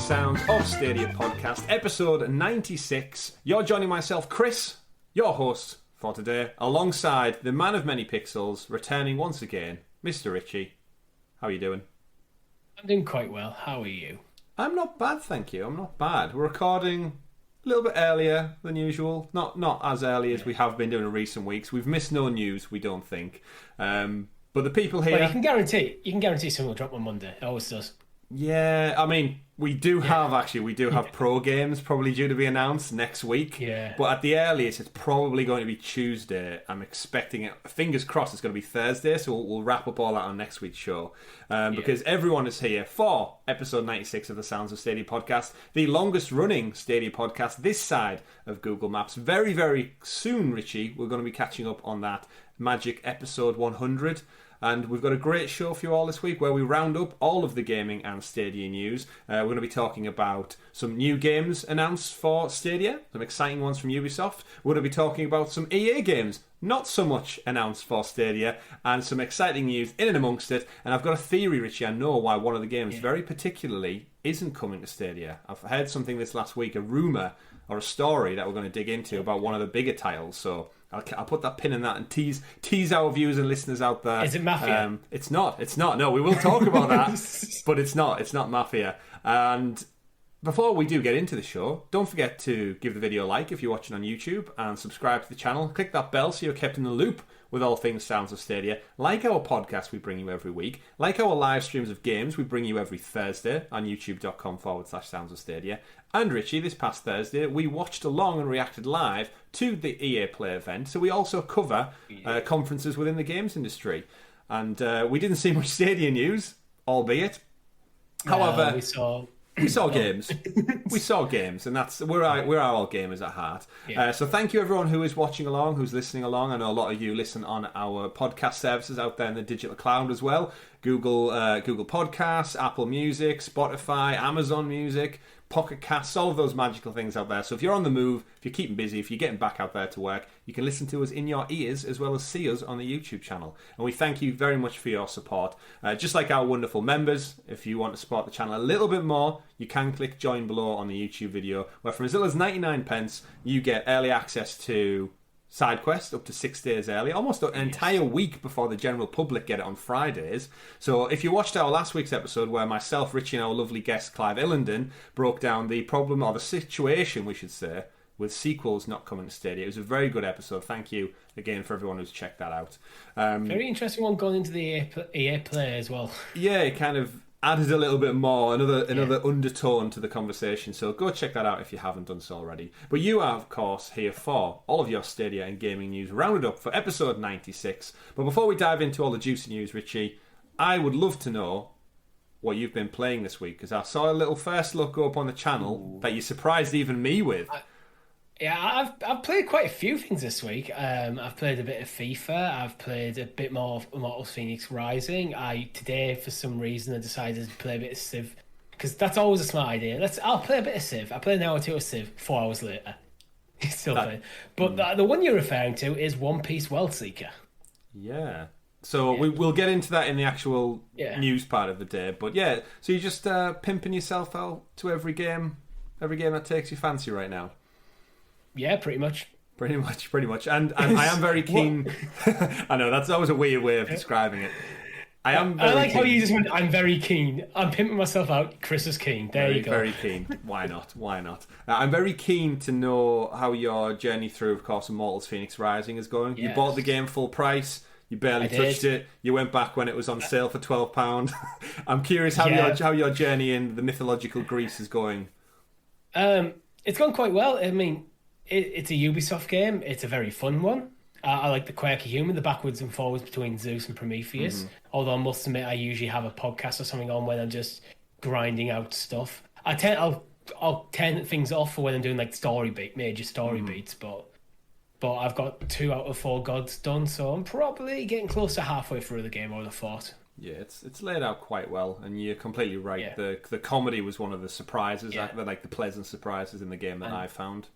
Sounds of Stadia podcast, episode 96. You're joining myself, Chris, your host for today, alongside the man of many pixels, returning once again, Mr. Richie. How are you doing? I'm doing quite well. How are you? I'm not bad, thank you. I'm not bad. We're recording a little bit earlier than usual. Not as early as we have been doing in recent weeks. We've missed no news, we don't think. But the people here... Well, you can guarantee something will drop on Monday. It always does. Yeah, I mean, we do have pro games probably due to be announced next week. Yeah. But at the earliest, it's probably going to be Tuesday. I'm expecting it. Fingers crossed it's going to be Thursday, so we'll wrap up all that on next week's show. Because everyone is here for episode 96 of the Sounds of Stadia podcast, the longest running Stadia podcast this side of Google Maps. Very, very soon, Richie, we're going to be catching up on that magic episode 100. And we've got a great show for you all this week where we round up all of the gaming and Stadia news. We're going to be talking about some new games announced for Stadia, some exciting ones from Ubisoft. We're going to be talking about some EA games, not so much announced for Stadia, and some exciting news in and amongst it. And I've got a theory, Richie, I know why one of the games very particularly isn't coming to Stadia. I've heard something this last week, a rumour or a story that we're going to dig into about one of the bigger titles, so... I'll put that pin in that and tease our viewers and listeners out there. Is it Mafia? It's not. No, we will talk about that, but it's not. It's not Mafia. And before we do get into the show, don't forget to give the video a like if you're watching on YouTube and subscribe to the channel. Click that bell so you're kept in the loop with all things Sounds of Stadia. Like our podcast we bring you every week. Like our live streams of games we bring you every Thursday on youtube.com/Sounds of Stadia. And Richie, this past Thursday, we watched along and reacted live to the EA Play event. So we also cover conferences within the games industry. And we didn't see much Stadia news, albeit. However, we saw games. We saw games, and that's we're all gamers at heart. Yeah. So thank you everyone who is watching along, who's listening along. I know a lot of you listen on our podcast services out there in the digital cloud as well. Google Podcasts, Apple Music, Spotify, Amazon Music, Pocket Casts, all of those magical things out there. So if you're on the move, if you're keeping busy, if you're getting back out there to work, you can listen to us in your ears as well as see us on the YouTube channel. And we thank you very much for your support. Just like our wonderful members, if you want to support the channel a little bit more, you can click join below on the YouTube video, where from as little as 99 pence, you get early access to SideQuest up to 6 days early, almost an entire week before the general public get it on Fridays. So if you watched our last week's episode where myself, Richie, and our lovely guest Clive Illenden broke down the problem, or the situation we should say, with sequels not coming to Stadia, it was a very good episode. Thank you again for everyone who's checked that out. Very interesting one going into the EA Play as well. Yeah, it kind of added a little bit more, another undertone to the conversation. So go check that out if you haven't done so already. But you are, of course, here for all of your Stadia and gaming news rounded up for episode 96. But before we dive into all the juicy news, Richie, I would love to know what you've been playing this week, because I saw a little first look go up on the channel that you surprised even me with. I've played quite a few things this week. I've played a bit of FIFA. I've played a bit more of Immortals Phoenix Rising. Today, for some reason, I decided to play a bit of Civ, because that's always a smart idea. I'll play a bit of Civ. I played an hour or two of Civ. 4 hours later, still playing. But the one you're referring to is One Piece World Seeker. Yeah. So we'll get into that in the actual news part of the day. But yeah, so you're just pimping yourself out to every game that takes your fancy right now. Yeah, pretty much. Pretty much. And I am very keen. I know, that's always a weird way of describing it. I like how you just went, I'm very keen. I'm pimping myself out. Chris is keen. There you go. Very keen. Why not? I'm very keen to know how your journey through, of course, Immortals Phoenix Rising is going. Yes. You bought the game full price. You barely touched it. You went back when it was on sale for £12. I'm curious how your journey in the mythological Greece is going. It's gone quite well. I mean, it's a Ubisoft game. It's a very fun one. I like the quirky humour, the backwards and forwards between Zeus and Prometheus. Mm-hmm. Although I must admit, I usually have a podcast or something on when I'm just grinding out stuff. I'll turn things off for when I'm doing like major story beats, but I've got 2 out of 4 gods done, so I'm probably getting close to halfway through the game, I would have thought. Yeah, it's laid out quite well, and you're completely right. Yeah. The comedy was one of the surprises, the pleasant surprises in the game that I found.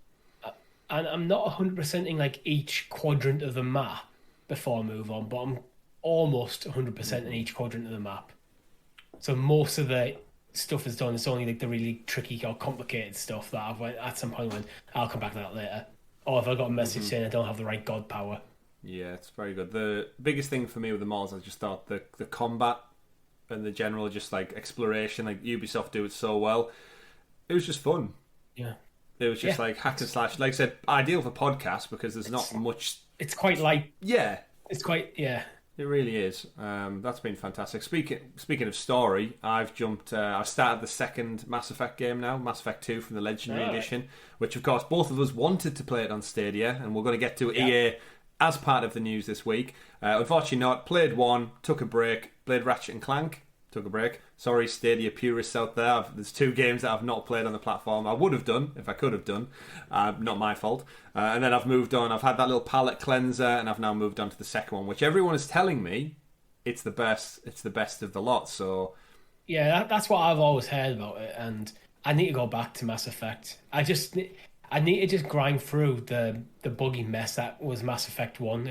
And I'm not 100%ing like each quadrant of the map before I move on, but I'm almost 100% in each quadrant of the map. So most of the stuff is done. It's only like the really tricky or complicated stuff that I've at some point when I'll come back to that later. Or if I got a message saying I don't have the right god power. Yeah, it's very good. The biggest thing for me with the mods, I just thought the combat and the general just like exploration, like Ubisoft do it so well. It was just fun. Yeah. It was just like hack and slash. Like I said, ideal for podcasts because there's not much. It's quite light. Yeah. It's quite, yeah. It really is. That's been fantastic. Speaking of story, I've started the second Mass Effect game now, Mass Effect 2 from the Legendary Edition, which of course both of us wanted to play it on Stadia, and we're going to get to EA as part of the news this week. Unfortunately not. Played one, took a break. Played Ratchet and Clank, took a break. Sorry, Stadia purists out there. There's 2 games that I've not played on the platform. I would have done if I could have done. Not my fault. And then I've moved on. I've had that little palate cleanser, and I've now moved on to the second one, which everyone is telling me it's the best. It's the best of the lot. So yeah, that's what I've always heard about it, and I need to go back to Mass Effect. I need to just grind through the buggy mess that was Mass Effect 1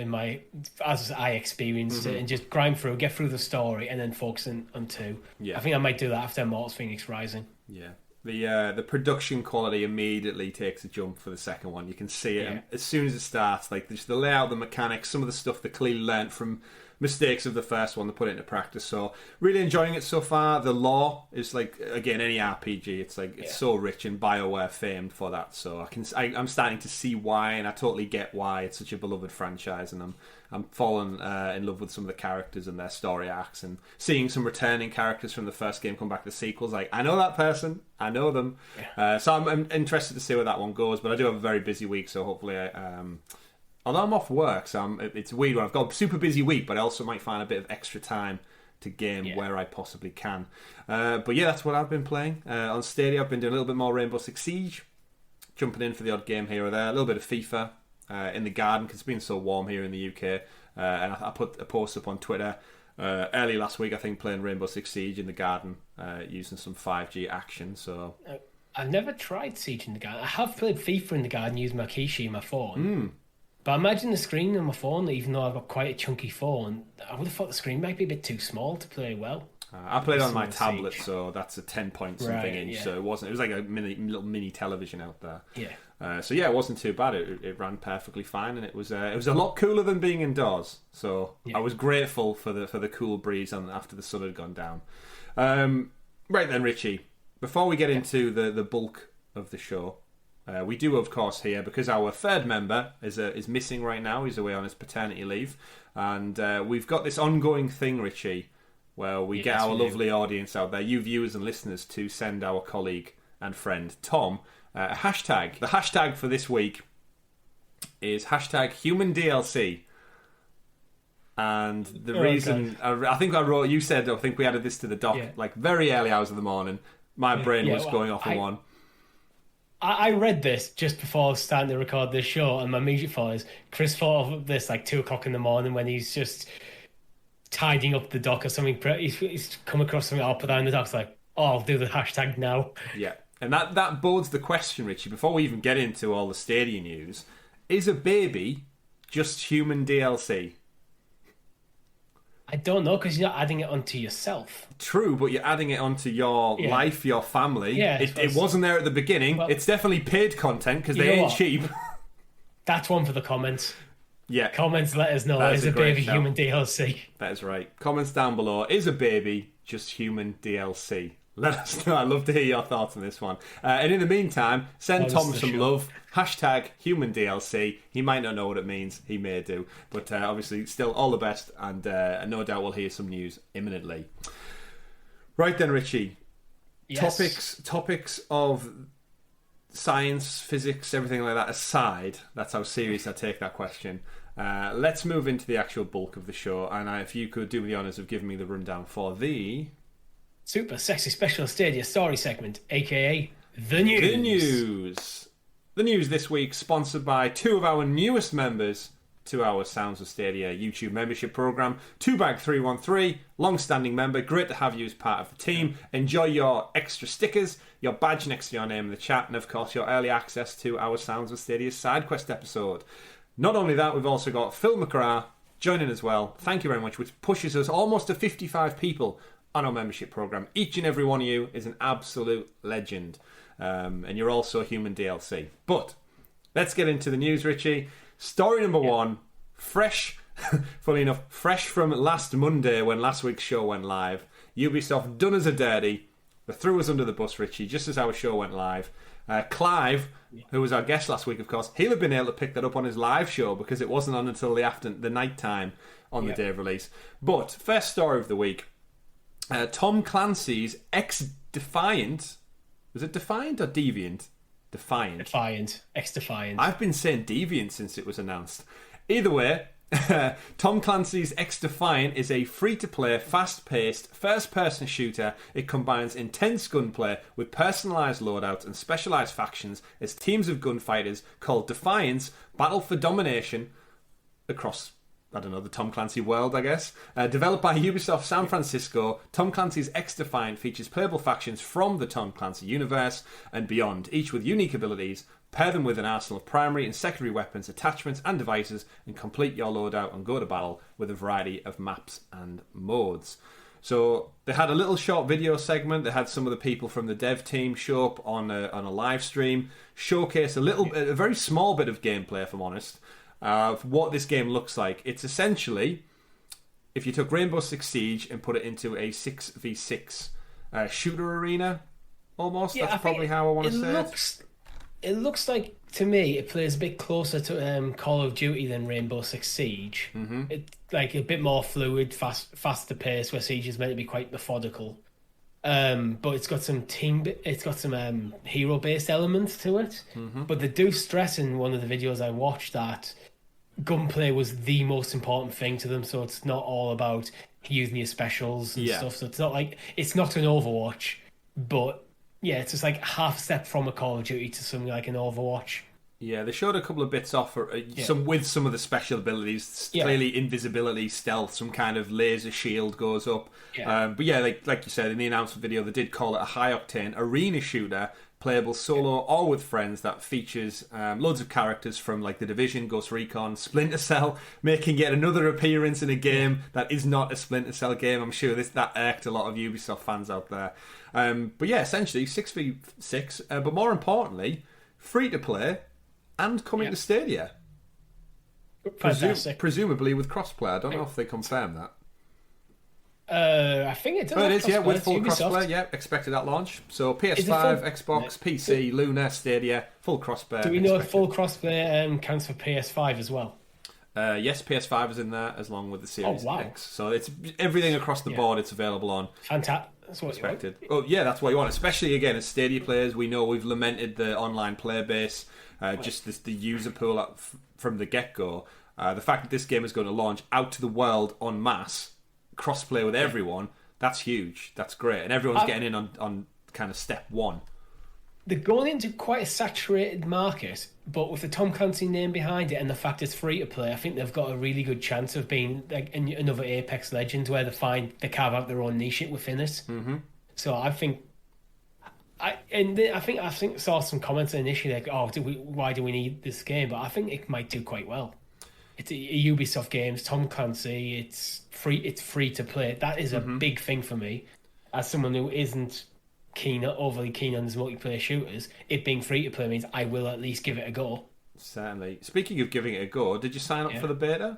as I experienced it, and just grind through, get through the story, and then focus on 2. Yeah. I think I might do that after Immortals Phoenix Rising. Yeah. The production quality immediately takes a jump for the second one. You can see it as soon as it starts. Like just the layout, the mechanics, some of the stuff they clearly learnt from mistakes of the first one, they put it into practice. So really enjoying it so far. The lore is like, again, any RPG. It's like it's so rich, and BioWare famed for that. So I'm starting to see why, and I totally get why it's such a beloved franchise. And I'm falling in love with some of the characters and their story arcs, and seeing some returning characters from the first game come back to the sequels. Like, I know that person, I know them. So I'm interested to see where that one goes. But I do have a very busy week, so hopefully although I'm off work, so it's a weird one. I've got a super busy week, but I also might find a bit of extra time to game where I possibly can. But yeah, that's what I've been playing. On Stadia, I've been doing a little bit more Rainbow Six Siege, jumping in for the odd game here or there, a little bit of FIFA in the garden, because it's been so warm here in the UK. And I put a post up on Twitter early last week, I think, playing Rainbow Six Siege in the garden, using some 5G action. So I've never tried Siege in the garden. I have played FIFA in the garden using my Kishi and my phone. But imagine the screen on my phone, even though I've got quite a chunky phone, I would have thought the screen might be a bit too small to play well. I played on my tablet, so that's a 10-point something inch. So it was like a little mini television out there. Yeah. So yeah, it wasn't too bad. It ran perfectly fine, and it was a lot cooler than being indoors. So I was grateful for the cool breeze after the sun had gone down. Right then, Richie, before we get into the bulk of the show. We do, of course, here, because our third member is missing right now. He's away on his paternity leave. And we've got this ongoing thing, Richie, where we get our lovely audience out there, you viewers and listeners, to send our colleague and friend, Tom, a hashtag. The hashtag for this week is #HumanDLC. And the reason... I think I think we added this to the doc, like very early hours of the morning. My brain was going off on one. I read this just before starting to record this show, and my immediate thought is Chris thought of this like 2 o'clock in the morning when he's just tidying up the dock or something. He's come across something I'll put down in the dock. It's like, I'll do the hashtag now. Yeah, and that bodes the question, Richie, before we even get into all the Stadia news. Is a baby just human DLC? I don't know, because you're not adding it onto yourself. True, but you're adding it onto your life, your family. Yeah, it wasn't there at the beginning. Well, it's definitely paid content, because they ain't cheap. That's one for the comments. Yeah. Comments, let us know. Is a baby human DLC? That is right. Comments down below. Is a baby just human DLC? Let us know. I'd love to hear your thoughts on this one. And in the meantime, send Tom some love. #HumanDLC. He might not know what it means. He may do. But obviously, still all the best. And no doubt we'll hear some news imminently. Right then, Richie. Yes. Topics of science, physics, everything like that aside, that's how serious I take that question. Let's move into the actual bulk of the show. And if you could do me the honours of giving me the rundown for the... Super Sexy Special Stadia Story segment, aka The News. The news this week, sponsored by 2 of our newest members to our Sounds of Stadia YouTube membership program. 2Bag313, long-standing member. Great to have you as part of the team. Enjoy your extra stickers, your badge next to your name in the chat, and of course your early access to our Sounds of Stadia SideQuest episode. Not only that, we've also got Phil McGrath joining as well. Thank you very much, which pushes us almost to 55 people on our membership program. Each and every one of you is an absolute legend. And you're also a human DLC. But let's get into the news, Richie. Story number one, fresh, funny enough, fresh from last Monday when last week's show went live. Ubisoft done us a dirty. They threw us under the bus, Richie, just as our show went live. Clive, who was our guest last week, of course, he'll have been able to pick that up on his live show because it wasn't on until the night time on the day of release. But first story of the week, Tom Clancy's xDefiant. Was it Defiant or Deviant? Defiant. Defiant. xDefiant. I've been saying Deviant since it was announced. Either way, Tom Clancy's xDefiant is a free-to-play, fast-paced, first-person shooter. It combines intense gunplay with personalised loadouts and specialised factions as teams of gunfighters called Defiants battle for domination across, I don't know, the Tom Clancy world, I guess. Developed by Ubisoft San Francisco, Tom Clancy's xDefiant features playable factions from the Tom Clancy universe and beyond, each with unique abilities. Pair them with an arsenal of primary and secondary weapons, attachments and devices, and complete your loadout and go to battle with a variety of maps and modes. So they had a little short video segment. They had some of the people from the dev team show up on a live stream, showcase a very small bit of gameplay, if I'm honest, of what this game looks like. It's essentially, if you took Rainbow Six Siege and put it into a 6v6 shooter arena, almost. Yeah, that's probably how I want to say it. It looks like, to me, it plays a bit closer to Call of Duty than Rainbow Six Siege. Mm-hmm. It's like a bit more fluid, faster pace, where Siege is meant to be quite methodical. But it's got some hero-based elements to it. Mm-hmm. But they do stress in one of the videos I watched that gunplay was the most important thing to them. So it's not all about using your specials and stuff. So it's not like it's not an Overwatch, but yeah, it's just like half a step from a Call of Duty to something like an Overwatch. Yeah, they showed a couple of bits off some of the special abilities. Yeah. Clearly, invisibility, stealth, some kind of laser shield goes up. Yeah. But yeah, like you said in the announcement video, they did call it a high octane arena shooter, playable solo or with friends. That features loads of characters from like The Division, Ghost Recon, Splinter Cell, making yet another appearance in a game that is not a Splinter Cell game. I'm sure that irked a lot of Ubisoft fans out there. But yeah, essentially 6v6, but more importantly, free to play and coming to Stadia. Presumably with crossplay. I don't know if they confirm that. I think it does. Oh, it is, with full crossplay. Expected at launch. So PS5, Xbox, PC, Luna, Stadia, full crossplay. Do we know if full crossplay counts for PS5 as well? Yes, PS5 is in there as long with the Series X. So it's everything across the board. It's available on. Fantastic. That's what expected. Oh yeah, that's what you want. Especially again as Stadia players, we know we've lamented the online player base, just the user pool from the get go. The fact that this game is going to launch out to the world en masse, cross-play with everyone, that's huge. That's great, and everyone's getting in on kind of step one. They're going into quite a saturated market, but with the Tom Clancy name behind it and the fact it's free to play, I think they've got a really good chance of being like another Apex Legends where they carve out their own niche within it. Mm-hmm. So I think, I saw some comments initially like, why do we need this game? But I think it might do quite well. It's a Ubisoft games, Tom Clancy. It's free to play. That is a big thing for me, as someone who isn't overly keen on these multiplayer shooters. It being free to play means I will at least give it a go. Certainly. Speaking of giving it a go, did you sign up for the beta?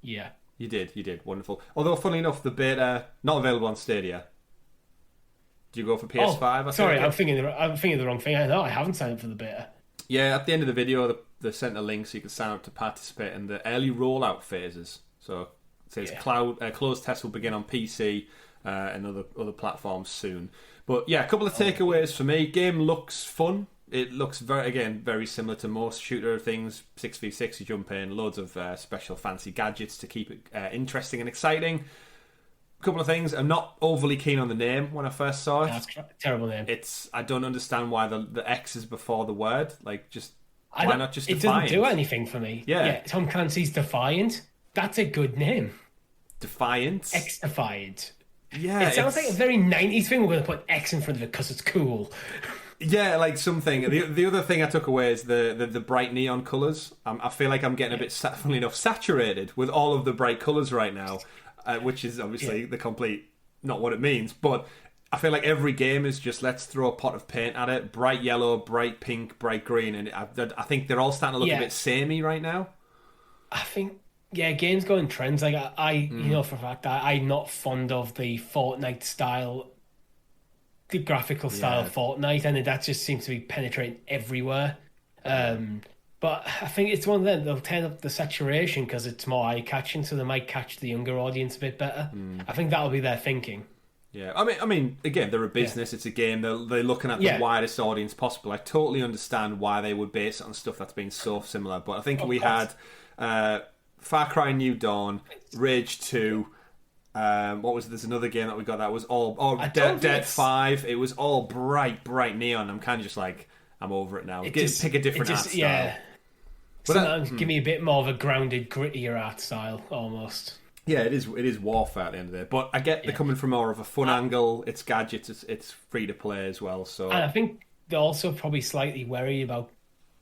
Yeah. You did. Wonderful. Although, funnily enough, the beta not available on Stadia. Do you go for PS5? Sorry, I'm thinking the wrong thing. No, I haven't signed up for the beta. Yeah, at the end of the video, they sent a link so you could sign up to participate in the early rollout phases. So it says closed tests will begin on PC and other platforms soon. But yeah, a couple of takeaways for me. Game looks fun. It looks very similar to most shooter things. 6v6, you jump in, loads of special fancy gadgets to keep it interesting and exciting. A couple of things. I'm not overly keen on the name when I first saw it. That's a terrible name. I don't understand why the X is before the word. Like, why not just Defiant? It doesn't do anything for me. Yeah, Tom Clancy's Defiant. That's a good name. Defiant. xDefiant. Yeah, it sounds like a very 90s thing. We're going to put X in front of it because it's cool. Yeah, like something. The other thing I took away is the bright neon colours. I feel like I'm getting a bit, funnily enough, saturated with all of the bright colours right now, which is obviously the complete not what it means, but I feel like every game is just let's throw a pot of paint at it, bright yellow, bright pink, bright green, and I think they're all starting to look a bit samey right now. I think, games go in trends. Like you know for a fact, I'm not fond of the Fortnite style, the graphical style of Fortnite, and that just seems to be penetrating everywhere. But I think it's one of them. They'll turn up the saturation because it's more eye-catching, so they might catch the younger audience a bit better. I think that'll be their thinking. Yeah, I mean, again, they're a business. It's a game. They're looking at the widest audience possible. I totally understand why they would base it on stuff that's been so similar. But I think we had Far Cry New Dawn, Rage 2. What was there's another game that we got that was all Dead 5. It was all bright neon. I'm kind of just like, I'm over it now. Pick a different art style. Yeah. But sometimes give me a bit more of a grounded, grittier art style, almost. Yeah, it is warfare at the end of the day. But I get they're coming from more of a fun angle. It's gadgets. It's free to play as well. So, and I think they're also probably slightly wary about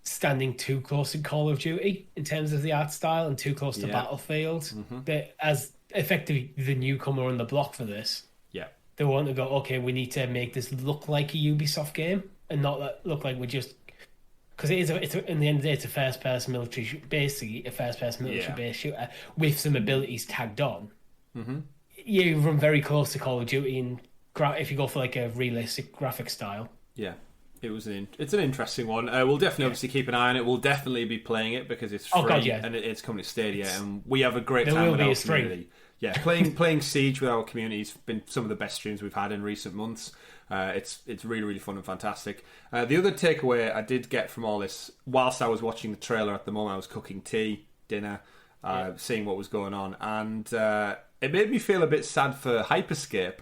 standing too close to Call of Duty in terms of the art style and too close to Battlefield. That as effectively the newcomer on the block for this. Yeah, they want to go. Okay, we need to make this look like a Ubisoft game and not look like we're just. Because it's in the end of the day, it's a first-person military, basically a first-person military-based shooter with some abilities tagged on. You run very close to Call of Duty, and if you go for like a realistic graphic style. Yeah, it's an interesting one. We'll definitely obviously keep an eye on it. We'll definitely be playing it because it's free and it's coming to Stadia, and we have a great time with our community. Yeah, playing Siege with our community has been some of the best streams we've had in recent months. It's really, really fun and fantastic. The other takeaway I did get from all this, whilst I was watching the trailer at the moment, I was cooking dinner, seeing what was going on, and it made me feel a bit sad for Hyperscape.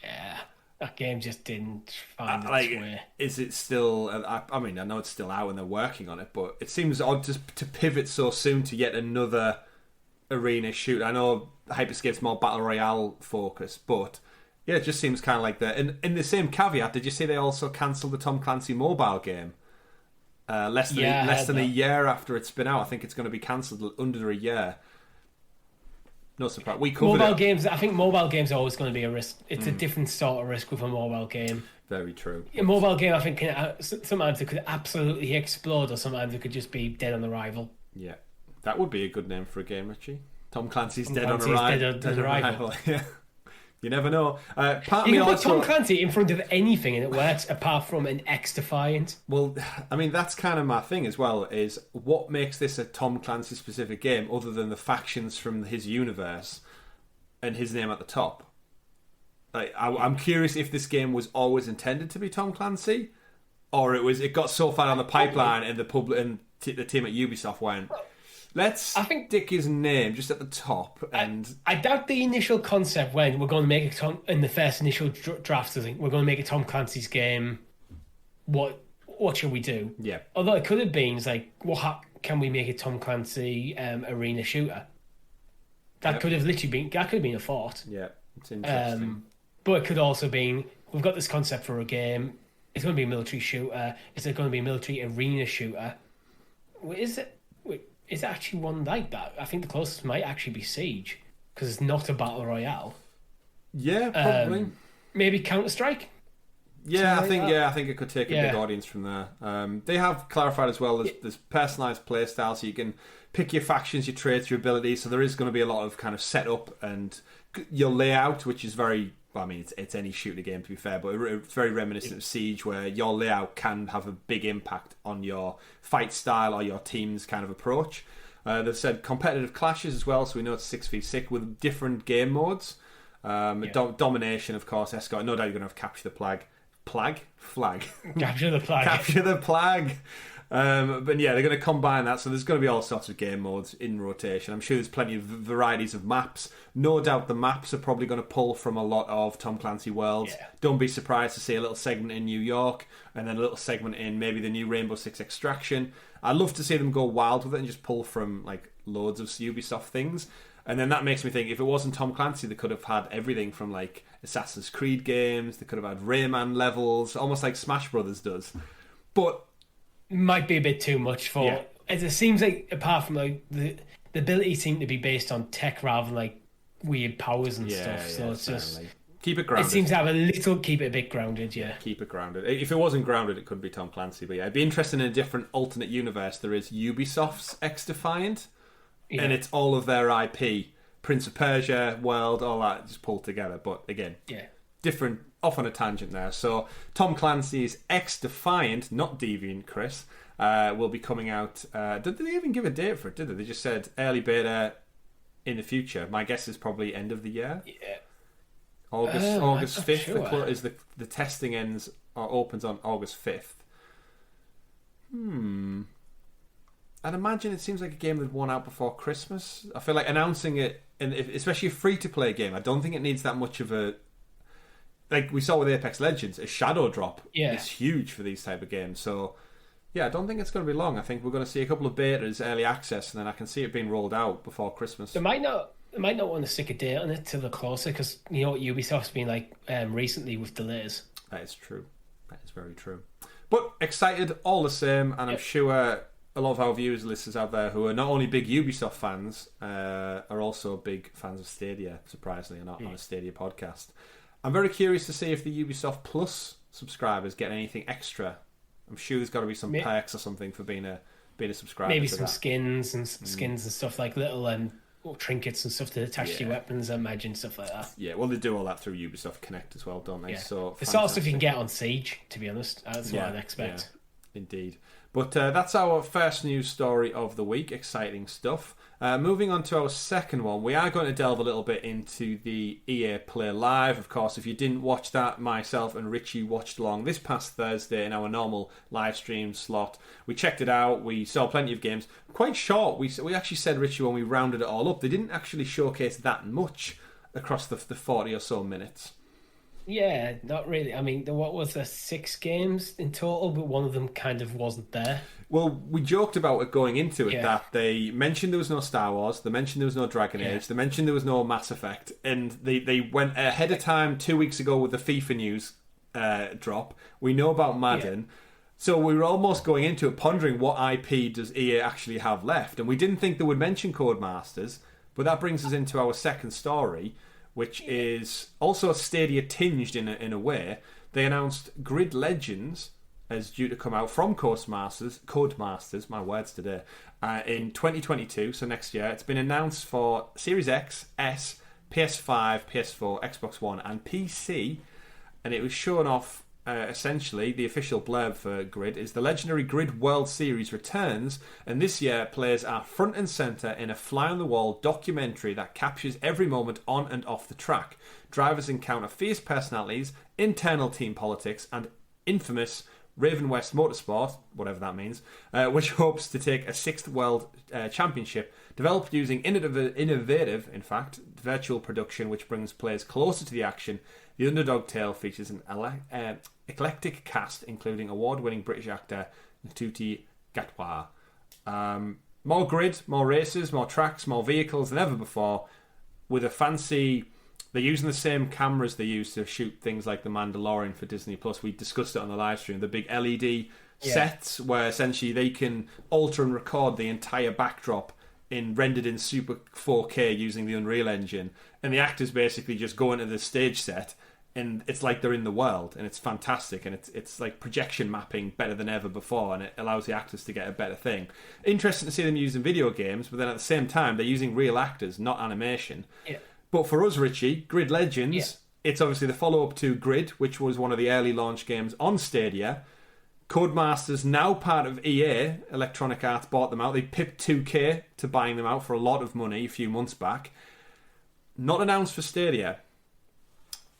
Yeah, that game just didn't find its way. Is it still... I mean, I know it's still out and they're working on it, but it seems odd to pivot so soon to yet another arena shoot. I know Hyperscape's more Battle Royale focused, but... yeah, it just seems kind of like that. In the same caveat, did you see they also cancelled the Tom Clancy mobile game? Less than a year after it's been out. I think it's going to be cancelled under a year. No surprise. We covered mobile games. I think mobile games are always going to be a risk. It's a different sort of risk with a mobile game. Very true. A mobile game, I think, sometimes it could absolutely explode, or sometimes it could just be dead on arrival. Yeah, that would be a good name for a game, Richie. Tom Clancy's Dead on Arrival. Yeah. You never know. You can put Tom Clancy in front of anything and it works, apart from an xDefiant. Well, I mean, that's kind of my thing as well, is what makes this a Tom Clancy specific game other than the factions from his universe and his name at the top? Like, I'm curious if this game was always intended to be Tom Clancy, or it got so far down the pipeline and the team at Ubisoft went... let's stick his name just at the top. And I doubt the initial concept when we're going to make it in the first initial drafts. I think we're going to make it Tom Clancy's game. What should we do? Yeah. Although it could have been like, how can we make a Tom Clancy arena shooter? That could have literally been. That could have been a thought. Yeah, it's interesting. But it could also been, we've got this concept for a game. It's going to be a military shooter. Is it going to be a military arena shooter? Is it? Is actually one like that? I think the closest might actually be Siege, because it's not a battle royale. Yeah, probably. Maybe Counter-Strike. Yeah, I think it could take a big audience from there. They have clarified as well. There's personalised play style, so you can pick your factions, your traits, your abilities. So there is going to be a lot of kind of setup and your layout, which is very. Well, I mean, it's any shooter game to be fair, but it's very reminiscent of Siege, where your layout can have a big impact on your fight style or your team's kind of approach. They've said competitive clashes as well, so we know it's 6v6 with different game modes. Domination, of course, escort. No doubt you're going to have capture the flag. Capture the flag. Capture the flag. But yeah, they're going to combine that, so there's going to be all sorts of game modes in rotation. I'm sure there's plenty of varieties of maps. No doubt the maps are probably going to pull from a lot of Tom Clancy worlds. Yeah. Don't be surprised to see a little segment in New York and then a little segment in maybe the new Rainbow Six Extraction. I'd love to see them go wild with it and just pull from like loads of Ubisoft things. And then that makes me think, if it wasn't Tom Clancy, they could have had everything from like Assassin's Creed games. They could have had Rayman levels, almost like Smash Brothers does. But might be a bit too much for. Yeah. It seems like, apart from like the ability seemed to be based on tech rather than like weird powers and Yeah, stuff. So it's certainly. just Keep it it grounded. seems to have keep it a bit grounded. Yeah. Keep it grounded. If it wasn't grounded, it could be Tom Clancy. But yeah, it'd be interesting in a different alternate universe. There is Ubisoft's xDefiant, and it's all of their IP, Prince of Persia, World, all that just pulled together. But again, different, off on a tangent there. So Tom Clancy's xDefiant, not Deviant, Chris, will be coming out. Did they even give a date for it? Did they? They just said early beta in the future. My guess is probably end of the year. Yeah. August 5th sure. is the testing ends or opens on August 5th. I'd imagine it seems like a game that won out before Christmas. I feel like announcing it, especially a free-to-play game, I don't think it needs that much of a... Like we saw with Apex Legends, a shadow drop is huge for these type of games. So, yeah, I don't think it's going to be long. I think we're going to see a couple of betas, early access, and then I can see it being rolled out before Christmas. They might not want to stick a date on it till they're closer, because you know what Ubisoft's been like recently with delays. That is true. That is very true. But excited all the same, and I'm sure a lot of our viewers and listeners out there who are not only big Ubisoft fans are also big fans of Stadia, surprisingly, and not on a Stadia podcast. I'm very curious to see if the Ubisoft Plus subscribers get anything extra. I'm sure there's got to be some perks or something for being a subscriber. Maybe some skins and stuff, like little trinkets and stuff to attach to your weapons, I imagine, stuff like that. Yeah, well, they do all that through Ubisoft Connect as well, don't they? Yeah. So the sort of stuff you can get on Siege, to be honest. That's what I'd expect. Yeah, indeed. But that's our first news story of the week. Exciting stuff. Moving on to our second one, we are going to delve a little bit into the EA Play Live. Of course, if you didn't watch that, myself and Richie watched along this past Thursday in our normal live stream slot. We checked it out. We saw plenty of games. Quite short. We actually said, Richie, when we rounded it all up, they didn't actually showcase that much across the 40 or so minutes. Yeah, not really. I mean, what was there, 6 games in total, but one of them kind of wasn't there. Well, we joked about it going into it that they mentioned there was no Star Wars, they mentioned there was no Dragon Age, they mentioned there was no Mass Effect, and they went ahead of time 2 weeks ago with the FIFA news drop. We know about Madden. So we were almost going into it pondering what IP does EA actually have left, and we didn't think they would mention Codemasters, but that brings us into our second story, which is also Stadia tinged in a way. They announced Grid Legends as due to come out from Codemasters, my words today, in 2022, so next year. It's been announced for Series X, S, PS5, PS4, Xbox One, and PC, and it was shown off. Essentially, the official blurb for Grid is the legendary Grid World Series returns, and this year players are front and centre in a fly-on-the-wall documentary that captures every moment on and off the track. Drivers encounter fierce personalities, internal team politics, and infamous Raven West Motorsport, whatever that means, which hopes to take a 6th World Championship, developed using innovative, in fact, virtual production, which brings players closer to the action. The Underdog Tale features an eclectic cast, including award-winning British actor Ntuti Gatwa. More grid, more races, more tracks, more vehicles than ever before, with a fancy... They're using the same cameras they use to shoot things like The Mandalorian for Disney+. We discussed it on the live stream. The big LED sets where essentially they can alter and record the entire backdrop rendered in super 4K using the Unreal Engine. And the actors basically just go into the stage set and it's like they're in the world, and it's fantastic, and it's like projection mapping better than ever before, and it allows the actors to get a better thing. Interesting to see them using video games, but then at the same time they're using real actors, not animation. But for us, Richie, Grid Legends, it's obviously the follow-up to Grid, which was one of the early launch games on Stadia. Codemasters, now part of EA, Electronic Arts bought them out. They pipped 2K to buying them out for a lot of money a few months back. Not announced for Stadia.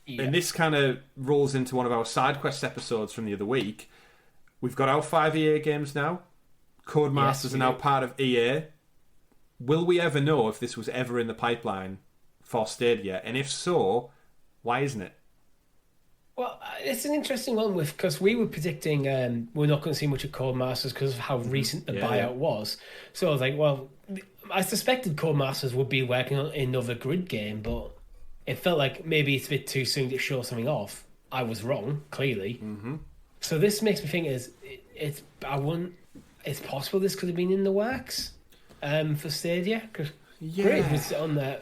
And this kind of rolls into one of our SideQuest episodes from the other week. We've got our 5 EA games now. Codemasters are now part of EA. Will we ever know if this was ever in the pipeline for Stadia? And if so, why isn't it? Well, it's an interesting one because we were predicting we're not going to see much of Codemasters because of how recent the buyout was. So I was like, well, I suspected Codemasters would be working on another Grid game, but it felt like maybe it's a bit too soon to show something off. I was wrong, clearly. So this makes me think it's possible this could have been in the works for Stadia, because Grid was on there.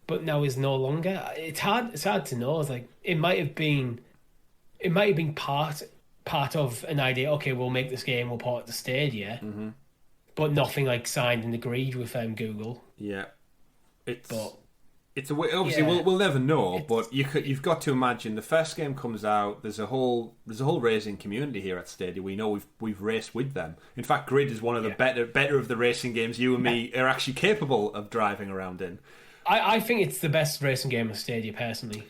but now is no longer. It's hard to know. It's like it might have been part of an idea. Okay, we'll make this game, we'll port it to Stadia, but nothing like signed and agreed with Google. Yeah, But it's a way. Obviously, we'll never know. But you've got to imagine the first game comes out. There's a whole racing community here at Stadia. We know we've raced with them. In fact, Grid is one of the better of the racing games you and me are actually capable of driving around in. I think it's the best racing game of Stadia, personally.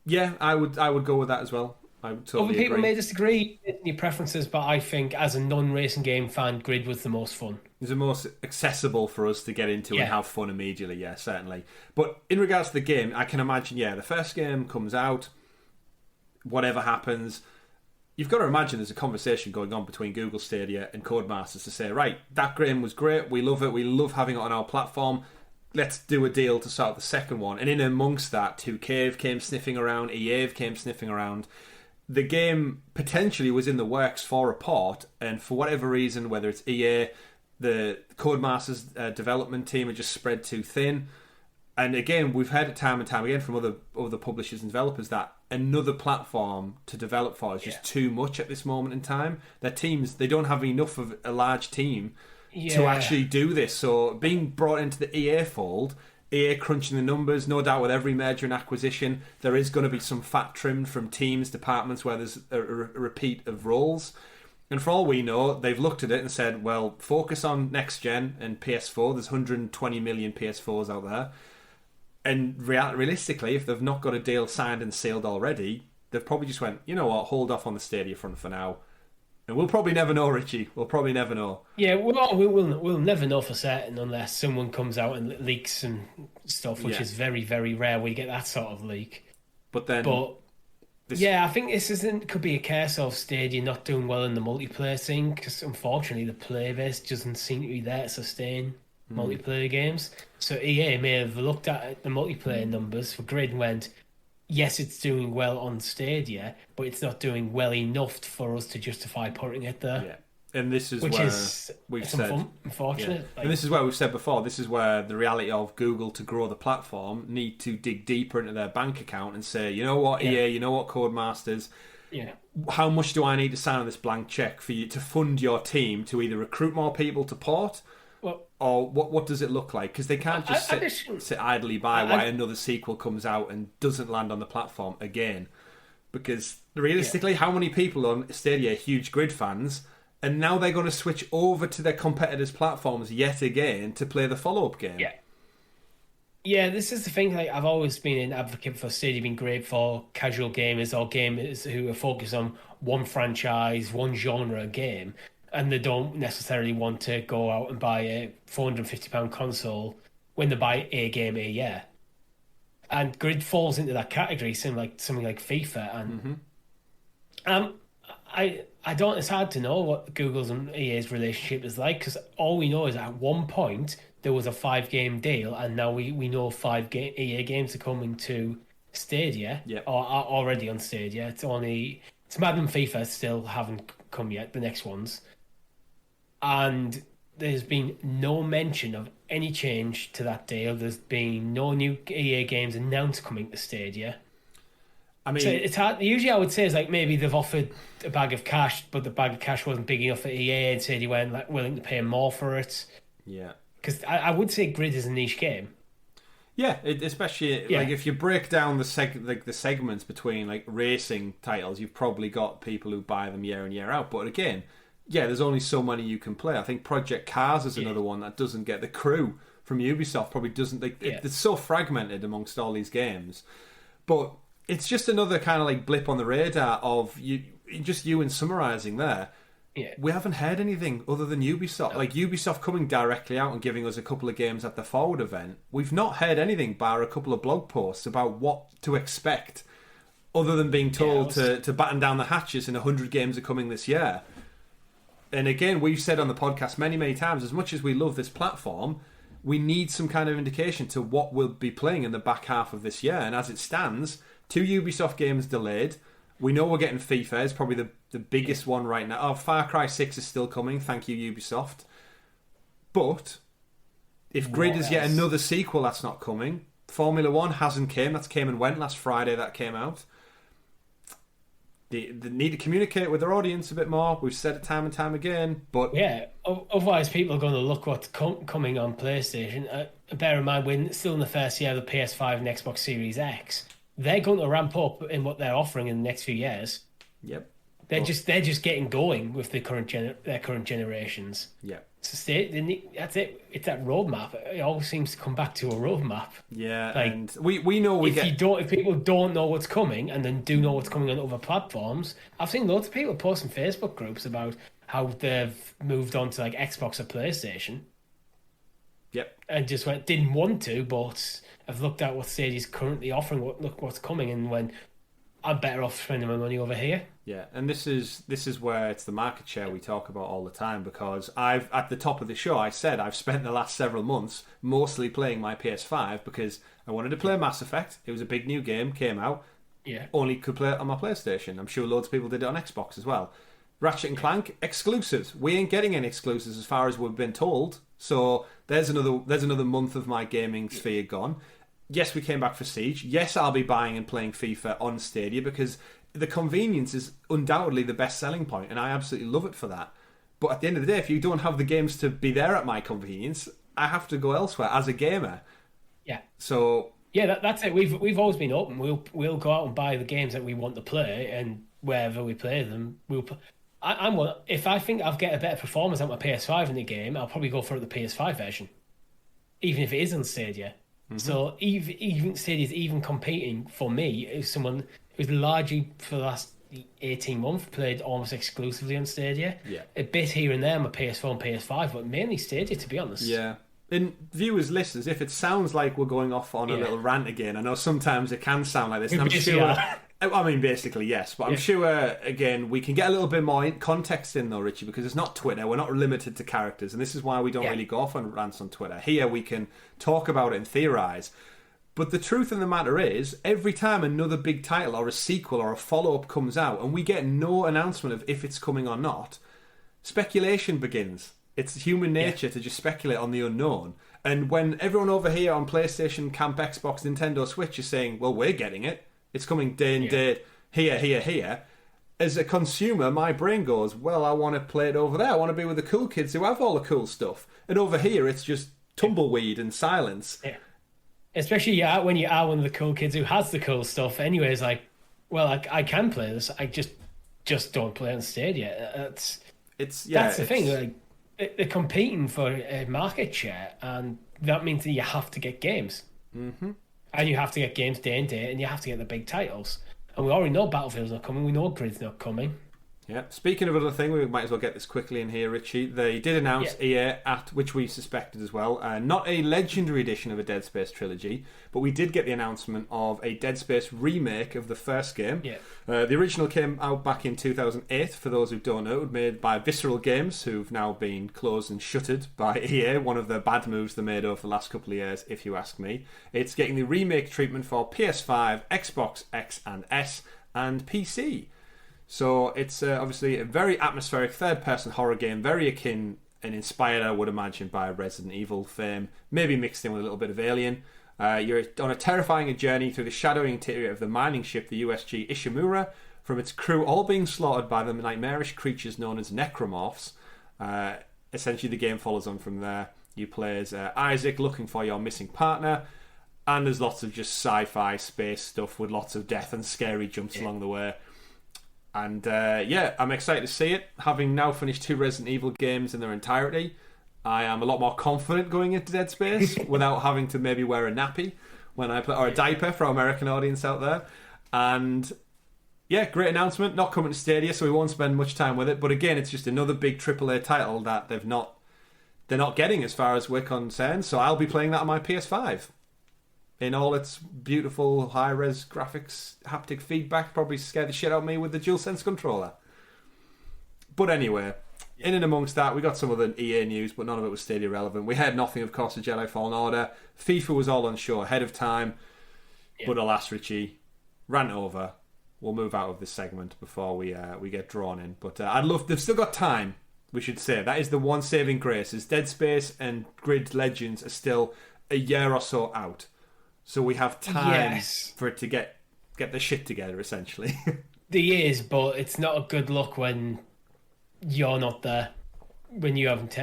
Yeah, I would go with that as well. I would totally Other people agree. may disagree in your preferences, but I think as a non-racing game fan, Grid was the most fun. It's the most accessible for us to get into and have fun immediately, yeah, certainly. But in regards to the game, I can imagine, the first game comes out, whatever happens, you've got to imagine there's a conversation going on between Google Stadia and Codemasters to say, right, that game was great, we love it, we love having it on our platform, let's do a deal to start the second one. And in amongst that, 2K came sniffing around, EA came sniffing around. The game potentially was in the works for a port, and for whatever reason, whether it's EA, the Codemasters development team are just spread too thin. And again, we've heard it time and time again from other publishers and developers that another platform to develop for is just too much at this moment in time. Their teams, they don't have enough of a large team to actually do this. So being brought into the EA fold, EA crunching the numbers, no doubt with every merger and acquisition, there is going to be some fat trimmed from teams, departments where there's a repeat of roles. And for all we know, they've looked at it and said, well, focus on next gen and PS4. There's 120 million PS4s out there. And realistically, if they've not got a deal signed and sealed already, they've probably just went, you know what, hold off on the Stadia front for now. And we'll probably never know, Richie. We'll probably never know. Yeah, we'll never know for certain unless someone comes out and leaks some stuff, which is very, very rare. We get that sort of leak. But I think this could be a case of Stadia not doing well in the multiplayer scene, because unfortunately the player base doesn't seem to be there to sustain multiplayer games. So EA may have looked at the multiplayer numbers for Grid and went, yes, it's doing well on Stadia, but it's not doing well enough for us to justify putting it there. Yeah. And this is we've said, unfortunate. Yeah. And this is where we've said before, this is where the reality of Google to grow the platform need to dig deeper into their bank account and say, you know what, EA, you know what, Codemasters, how much do I need to sign on this blank check for you to fund your team to either recruit more people to port, or what does it look like? Because they can't just sit idly by while another sequel comes out and doesn't land on the platform again. Because realistically, how many people on Stadia are huge Grid fans, and now they're going to switch over to their competitors' platforms yet again to play the follow-up game? Yeah, this is the thing. Like, I've always been an advocate for Stadia being great for casual gamers or gamers who are focused on one franchise, one genre game, and they don't necessarily want to go out and buy a £450 console when they buy a game a year. And Grid falls into that category, something like FIFA. And I don't. It's hard to know what Google's and EA's relationship is like, because all we know is at one point there was a 5-game deal, and now we know 5 EA games are coming to Stadia, or are already on Stadia. It's Madden and FIFA still haven't come yet, the next ones. And there's been no mention of any change to that deal. There's been no new EA games announced coming to Stadia. I mean, so it's hard. Usually I would say is like maybe they've offered a bag of cash, but the bag of cash wasn't big enough for EA, and Stadia weren't willing to pay more for it. Yeah. Because I would say Grid is a niche game. Yeah, especially like if you break down the segments between like racing titles, you've probably got people who buy them year in year out. But again, there's only so many you can play. I think Project Cars is another one that doesn't get the crew from Ubisoft. Probably doesn't. It's so fragmented amongst all these games, but it's just another kind of like blip on the radar of you and summarising there. Yeah. We haven't heard anything other than Ubisoft. No. Like Ubisoft coming directly out and giving us a couple of games at the Forward event. We've not heard anything bar a couple of blog posts about what to expect, other than being told to batten down the hatches and 100 games are coming this year. And again, we've said on the podcast many, many times, as much as we love this platform, we need some kind of indication to what we'll be playing in the back half of this year. And as it stands, 2 Ubisoft games delayed. We know we're getting FIFA. It's probably the biggest one right now. Oh, Far Cry 6 is still coming. Thank you, Ubisoft. But if Grid is yet another sequel that's not coming, Formula 1 hasn't came. That's came and went last Friday. That came out. They need to communicate with their audience a bit more. We've said it time and time again, but yeah, otherwise people are going to look what's coming on PlayStation. Bear in mind, we're still in the first year of the PS5 and Xbox Series X. They're going to ramp up in what they're offering in the next few years. Yep. They're just getting going with their current generations. Yep. So that's it. It's that roadmap. It always seems to come back to a roadmap. Yeah, like, and we know if people don't know what's coming and then do know what's coming on other platforms. I've seen loads of people post in Facebook groups about how they've moved on to like Xbox or PlayStation. Yep. And just didn't want to, but I've looked at what Stadia's currently offering. Look what's coming, and when I'm better off spending my money over here. Yeah, and this is where it's the market share we talk about all the time, because I've, at the top of the show, I said I've spent the last several months mostly playing my PS5 because I wanted to play Mass Effect. It was a big new game, came out. Yeah. Only could play it on my PlayStation. I'm sure loads of people did it on Xbox as well. Ratchet and Clank, exclusives. We ain't getting any exclusives as far as we've been told. So there's another month of my gaming sphere gone. Yes, we came back for Siege. Yes, I'll be buying and playing FIFA on Stadia because the convenience is undoubtedly the best selling point, and I absolutely love it for that. But at the end of the day, if you don't have the games to be there at my convenience, I have to go elsewhere as a gamer. Yeah. So yeah, that's it. We've always been open. We'll go out and buy the games that we want to play, and wherever we play them, we'll. If I think I'll get a better performance out of my PS5 in the game, I'll probably go for the PS5 version, even if it is on Stadia. Mm-hmm. So even Stadia's even competing for me as someone who's largely for the last 18 months played almost exclusively on Stadia. Yeah. A bit here and there on my PS4 and PS5, but mainly Stadia, to be honest. Yeah. And viewers, listeners, if it sounds like we're going off on a little rant again, I know sometimes it can sound like this, and I'm sure. I mean, basically, yes, but I'm sure, again, we can get a little bit more context in, though, Richie, because it's not Twitter. We're not limited to characters, and this is why we don't really go off on rants on Twitter. Here, we can talk about it and theorise. But the truth of the matter is, every time another big title or a sequel or a follow-up comes out, and we get no announcement of if it's coming or not, speculation begins. It's human nature to just speculate on the unknown. And when everyone over here on PlayStation, Camp, Xbox, Nintendo Switch is saying, well, we're getting it, it's coming day and day, here. As a consumer, my brain goes, well, I want to play it over there. I want to be with the cool kids who have all the cool stuff. And over here, it's just tumbleweed and silence. Yeah. Especially when you are one of the cool kids who has the cool stuff. Anyways, like, well, I can play this. I just don't play on Stadia. That's the thing. Like, they're competing for a market share, and that means that you have to get games. Mm-hmm. And you have to get games day and day, and you have to get the big titles. And we already know Battlefield's not coming. We know Grid's not coming. Yeah. Speaking of other thing, we might as well get this quickly in here, Richie. They did announce EA, which we suspected as well, not a legendary edition of a Dead Space trilogy, but we did get the announcement of a Dead Space remake of the first game. Yeah. The original came out back in 2008, for those who don't know. It was made by Visceral Games, who've now been closed and shuttered by EA, one of the bad moves they made over the last couple of years, if you ask me. It's getting the remake treatment for PS5, Xbox X and S, and PC. So it's obviously a very atmospheric third-person horror game, very akin and inspired, I would imagine, by Resident Evil fame, maybe mixed in with a little bit of Alien. You're on a terrifying journey through the shadowy interior of the mining ship, the USG Ishimura, from its crew all being slaughtered by the nightmarish creatures known as necromorphs. Essentially, the game follows on from there. You play as Isaac looking for your missing partner, and there's lots of just sci-fi space stuff with lots of death and scary jumps along the way. And I'm excited to see it. Having now finished 2 Resident Evil games in their entirety, I am a lot more confident going into Dead Space without having to maybe wear a nappy when I play, or a diaper for our American audience out there. And yeah, great announcement. Not coming to Stadia, so we won't spend much time with it. But again, it's just another big AAA title that they're not getting as far as we're concerned. So I'll be playing that on my PS5. In all its beautiful high-res graphics, haptic feedback, probably scared the shit out of me with the DualSense controller. But anyway, in and amongst that, we got some other EA news, but none of it was Stadia relevant. We heard nothing, of course, of Jedi Fallen Order. FIFA was all on show ahead of time. Yeah. But alas, Richie, rant over. We'll move out of this segment before we get drawn in. But they've still got time, we should say. That is the one saving grace, is Dead Space and Grid Legends are still a year or so out. So we have time Yes. for it to get the shit together, essentially. There is, but it's not a good look when you're not there. When you haven't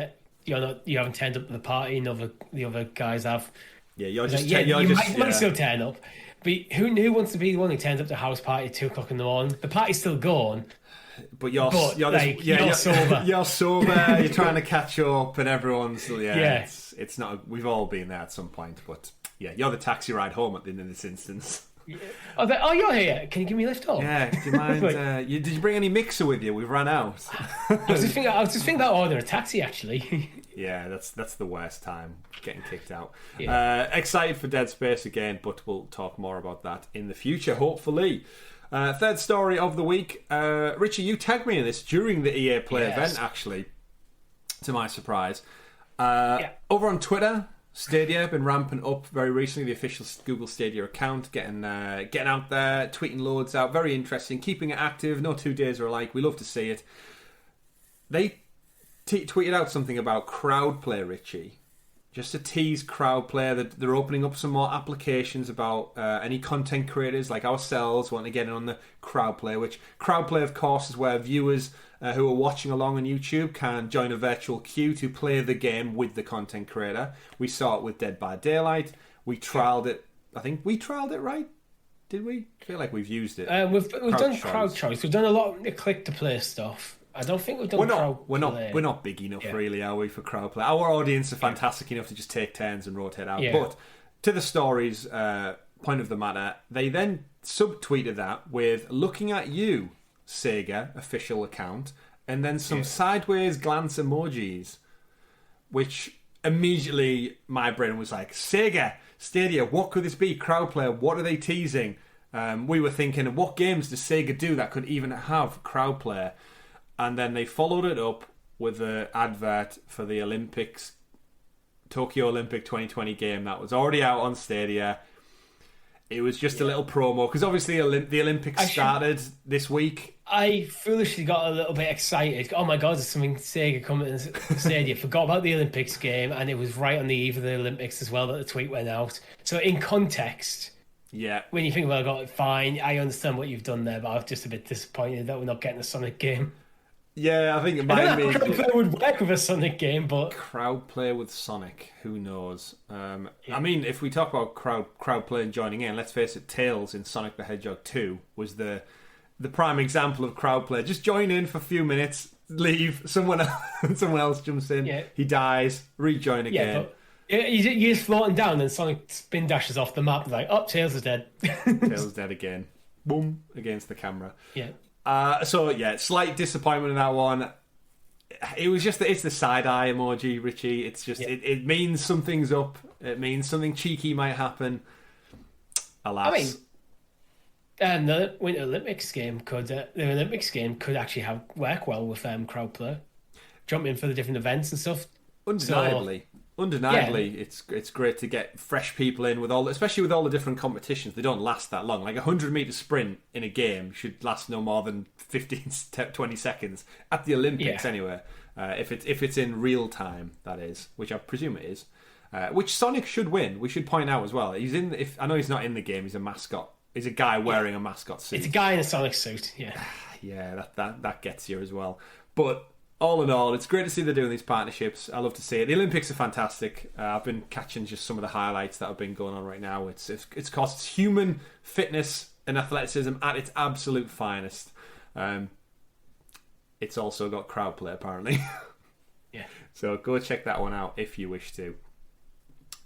you haven't turned up to the party, and the other guys have. Yeah, you're just might still turn up, but who wants to be the one who turns up to a house party at 2 o'clock in the morning? The party's still going, but you're sober. You're sober. You're trying to catch up, and everyone's It's not. We've all been there at some point, but yeah, you're the taxi ride home at the end of this instance. Oh, you're here. Can you give me a lift home? Yeah, do you mind? Did you bring any mixer with you? We've run out. I was just thinking about ordering a taxi, actually. Yeah, that's the worst time, getting kicked out. Yeah. Excited for Dead Space again, but we'll talk more about that in the future, hopefully. Third story of the week. Richie, you tagged me in this during the EA Play event, actually, to my surprise. Over on Twitter, Stadia been ramping up very recently. The official Google Stadia account, getting out there, tweeting loads out. Very interesting, keeping it active. No 2 days are alike. We love to see it. They tweeted out something about crowd play, Richie. Just to tease crowd play, that they're opening up some more applications about any content creators like ourselves want to get in on the crowd play. Which crowd play, of course, is where viewers who are watching along on YouTube can join a virtual queue to play the game with the content creator. We saw it with Dead by Daylight. We trialed it. I think we trialed it, right? Did we? I feel like we've used it. We've done crowd choice. We've done a lot of click to play stuff. I don't think we've done crowd play. We're not big enough, really, are we, for crowd play? Our audience are fantastic enough to just take turns and rotate out. Yeah. But to the story's point of the matter, they then subtweeted that with "looking at you, Sega official account," and then some sideways glance emojis, which immediately my brain was like, Sega, Stadia, what could this be? Crowd play, what are they teasing? We were thinking, what games does Sega do that could even have crowd play? And then they followed it up with an advert for the Olympics, Tokyo Olympic 2020 game that was already out on Stadia. It was just a little promo, because obviously the Olympics started this week. I foolishly got a little bit excited. Oh my God, there's something Sega coming to Stadia. Forgot about the Olympics game, and it was right on the eve of the Olympics as well that the tweet went out. So in context, when you think about it, I got fine, I understand what you've done there, but I was just a bit disappointed that we're not getting a Sonic game. Yeah, I think it might be. Crowd play would work with a Sonic game, but crowd play with Sonic, who knows? I mean, if we talk about crowd play and joining in, let's face it, Tails in Sonic the Hedgehog 2 was the prime example of crowd play. Just join in for a few minutes, leave, someone else jumps in, he dies, rejoin again. Yeah, but you're just floating down, and Sonic spin dashes off the map, like, oh, Tails is dead. Tails is dead again. Boom, against the camera. Yeah. Slight disappointment in that one. It was just it's the side eye emoji, Richie. It's just it means something's up. It means something cheeky might happen. Alas, I mean, the Winter Olympics game could actually work well with crowd play. Jump in for the different events and stuff. Undeniably, it's great to get fresh people in especially with all the different competitions. They don't last that long. Like a 100-meter sprint in a game should last no more than 15 20 seconds at the Olympics anyway. If it's in real time, that is, which I presume it is. Which Sonic should win. We should point out as well. I know he's not in the game. He's a mascot. He's a guy wearing a mascot suit. It's a guy in a Sonic suit. Yeah. Yeah, that gets you as well. But all in all, it's great to see they're doing these partnerships. I love to see it. The Olympics are fantastic. I've been catching just some of the highlights that have been going on right now. It's human fitness and athleticism at its absolute finest. It's also got crowd play, apparently. Yeah. So go check that one out if you wish to.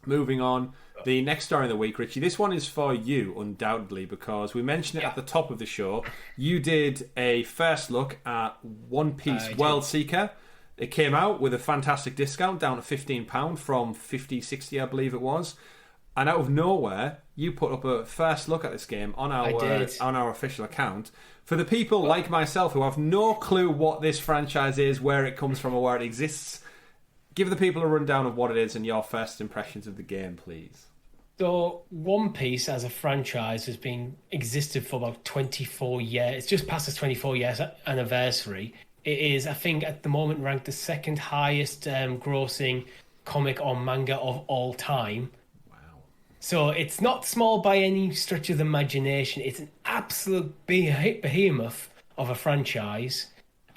Moving on, the next story of the week, Richie. This one is for you, undoubtedly, because we mentioned it at the top of the show. You did a first look at One Piece World Seeker. It came out with a fantastic discount, down to £15 from $50-60, I believe it was. And out of nowhere, you put up a first look at this game on our official account. For the people like myself who have no clue what this franchise is, where it comes from, or where it exists, give the people a rundown of what it is and your first impressions of the game, please. So, One Piece as a franchise has existed for about 24 years. It's just past its 24 years anniversary. It is, I think, at the moment ranked the second highest grossing comic or manga of all time. Wow. So it's not small by any stretch of the imagination. It's an absolute behemoth of a franchise.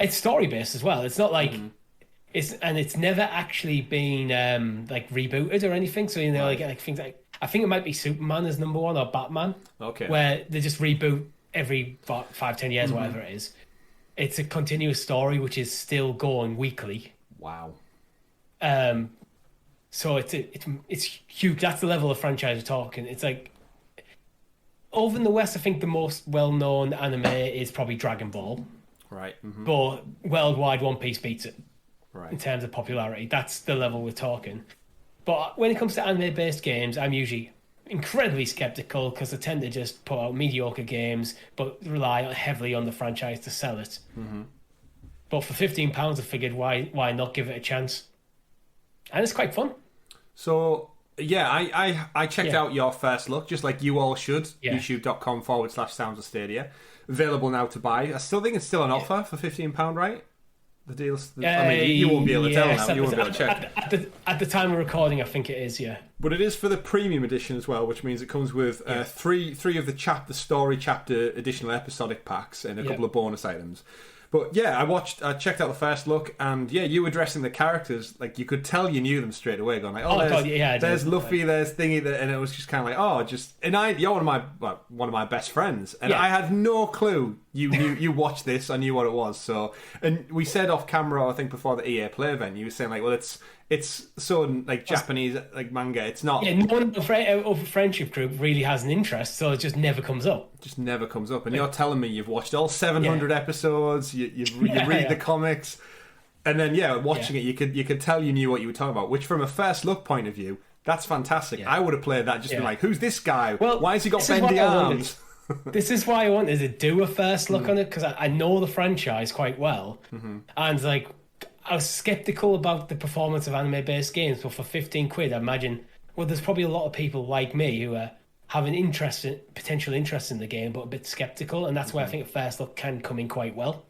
It's story based as well. It's not like it's never actually been like rebooted or anything. So like things like I think it might be Superman as number one or Batman. Okay. Where they just reboot every 5-10 years, whatever it is. It's a continuous story which is still going weekly. Wow. So it's huge. That's the level of franchise we're talking. It's like over in the West, I think the most well-known anime is probably Dragon Ball. Right. But worldwide, One Piece beats it Right. in terms of popularity. That's the level we're talking. But when it comes to anime-based games, I'm usually incredibly skeptical because they tend to just put out mediocre games but rely heavily on the franchise to sell it. But for £15, I figured why not give it a chance? And it's quite fun. So, yeah, I checked out your first look, just like you all should. Yeah. YouTube.com/Sounds of Stadia. Available now to buy. I still think it's still on offer for £15, right? The deal's... I mean, you won't be able to tell now. You won't be able to check. At the time of recording, I think it is, yeah. But it is for the premium edition as well, which means it comes with three of the story chapter additional episodic packs and a couple of bonus items. But yeah, I checked out the first look, and yeah, you were dressing the characters like you could tell you knew them straight away. Going like, there's Luffy, there's Thingy, and it was just kind of like, you're one of my best friends, and I had no clue you watched this. I knew what it was. So, and we said off camera, I think before the EA Play event, you were saying like, well, it's so like Japanese like manga. It's not. Yeah, no one of the friendship group really has an interest, so it just never comes up. Just never comes up. And you're telling me you've watched all 700 episodes. You read the comics, and then watching it, you could tell you knew what you were talking about. Which, from a first look point of view, that's fantastic. I would have played that just been like, who's this guy? Well, why has he got bendy arms? This is why I wanted to do a first look on it, because I know the franchise quite well, and like. I was skeptical about the performance of anime-based games, but for £15, I imagine, well, there's probably a lot of people like me who have an potential interest in the game, but a bit skeptical, and that's where I think a first look can come in quite well.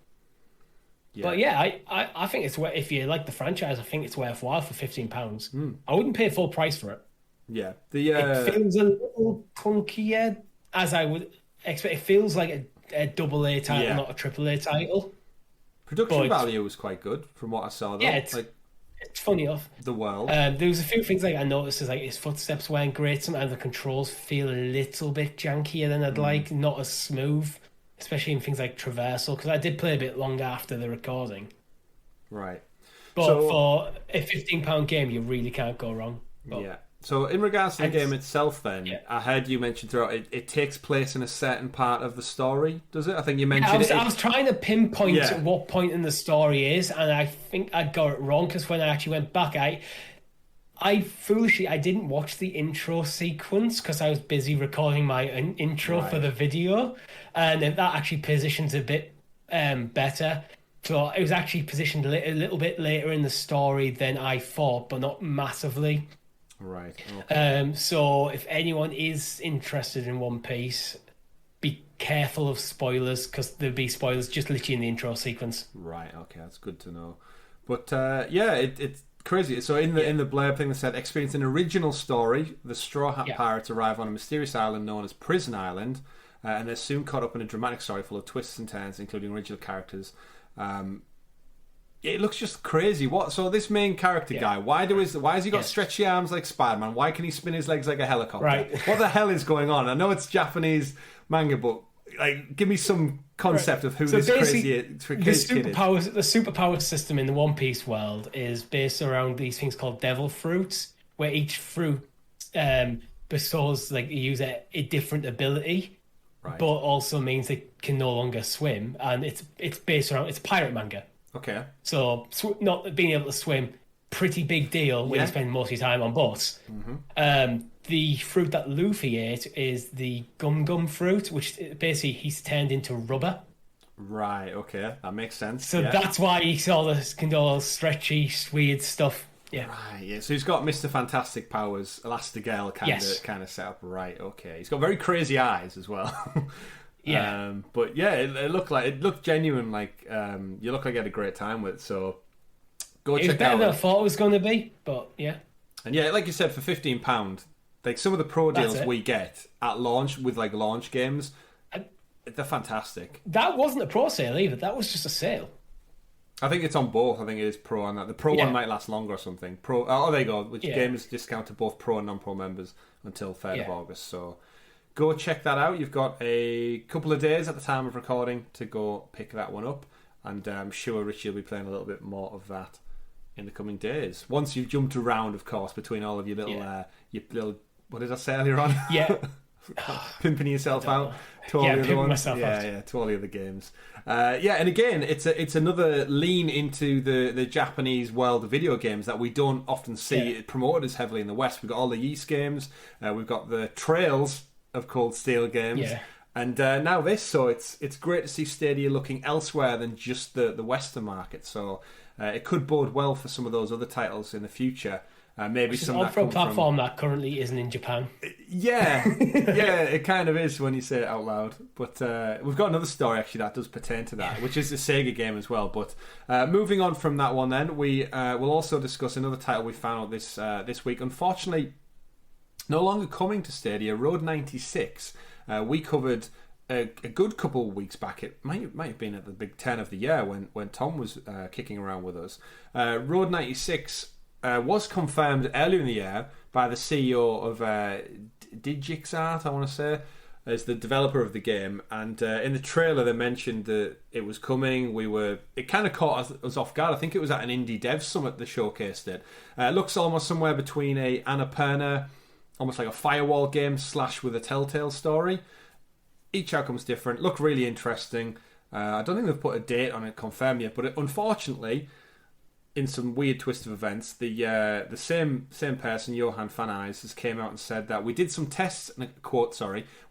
Yeah. But yeah, I think it's if you like the franchise, I think it's worthwhile for £15. I wouldn't pay full price for it. Yeah, it feels a little clunkier, as I would expect. It feels like a AA title, not a AAA title. Production value was quite good from what I saw, though. Yeah, it's funny enough. The world. There was a few things like I noticed, is like his footsteps weren't great. Sometimes the controls feel a little bit jankier than I'd like, not as smooth, especially in things like traversal, because I did play a bit long after the recording. Right. But for a £15 game, you really can't go wrong. Yeah. So in regards to the game itself then, I heard you mention throughout it takes place in a certain part of the story, does it? I think you mentioned I was trying to pinpoint what point in the story is, and I think I got it wrong, because when I actually went back, I foolishly, I didn't watch the intro sequence because I was busy recording my intro for the video, and that actually positions a bit better. So it was actually positioned a little bit later in the story than I thought, but not massively. Right. Okay. So if anyone is interested in One Piece, be careful of spoilers, because there'll be spoilers just literally in the intro sequence. Right. Okay, that's good to know. But it's crazy. So in the blurb thing, they said, experience an original story. The Straw Hat Pirates arrive on a mysterious island known as Prison Island, and they're soon caught up in a dramatic story full of twists and turns, including original characters. It looks just crazy. So this main character guy, why has he got stretchy arms like Spider-Man? Why can he spin his legs like a helicopter? Right. What the hell is going on? I know it's Japanese manga, but like, give me some concept of who this crazy kid is. The superpower system in the One Piece world is based around these things called devil fruits, where each fruit bestows like a user a different ability, but also means they can no longer swim, and it's based around, it's pirate manga. Okay. So not being able to swim, pretty big deal when you spend most of your time on boats. The fruit that Luffy ate is the gum fruit, which basically he's turned into rubber. Right, okay. That makes sense. So that's why he saw this kind of all stretchy, weird stuff. Yeah. Right, yeah. So he's got Mr. Fantastic powers, Elastigirl kind of set up. Right, okay. He's got very crazy eyes as well. Yeah. But yeah, it looked genuine. Like you look like you had a great time with it. So go check it out. It was better than I thought it was going to be, but yeah. And yeah, like you said, for £15, Like some of the pro That's deals it. we get at launch with like launch games, And they're fantastic. that wasn't a pro sale either. That was just a sale. I think it's on both. I think it is pro and that. The pro Yeah. one might last longer or something. Pro. Oh, there you go. Which Yeah. games discount to both pro and non-pro members until 3rd of Yeah. August. So go check that out. You've got a couple of days at the time of recording to go pick that one up, and I'm sure Richie will be playing a little bit more of that in the coming days. Once you've jumped around, of course, between all of your little, what did I say earlier on? Yeah. Pimping yourself out to all Yeah, the other pimping ones. myself out. Yeah, to all the other games. And again, it's another lean into the Japanese world of video games that we don't often see promoted as heavily in the West. We've got all the Ys games, we've got the Trails of Cold Steel games, and now this. So it's great to see Stadia looking elsewhere than just the Western market. So it could bode well for some of those other titles in the future. Maybe Which is some odd that for a come platform that currently isn't in Japan. yeah, it kind of is when you say it out loud. But we've got another story actually that does pertain to that, which is the Sega game as well. But moving on from that one, then we will also discuss another title we found out this week. Unfortunately, no longer coming to Stadia. Road 96. We covered a good couple of weeks back. It might have been at the Big 10 of the year when Tom was kicking around with us. Road 96. Was confirmed earlier in the year by the CEO of Digixart, I want to say, as the developer of the game. And in the trailer, they mentioned that it was coming. It kind of caught us off guard. I think it was at an indie dev summit that showcased it. It looks almost somewhere between a Annapurna, almost like a Firewall game / with a Telltale story. Each outcome's different. Look really interesting. I don't think they've put a date on it confirmed yet, but unfortunately, in some weird twist of events, the same person, Johan van Eyes, has came out and said that we did some tests,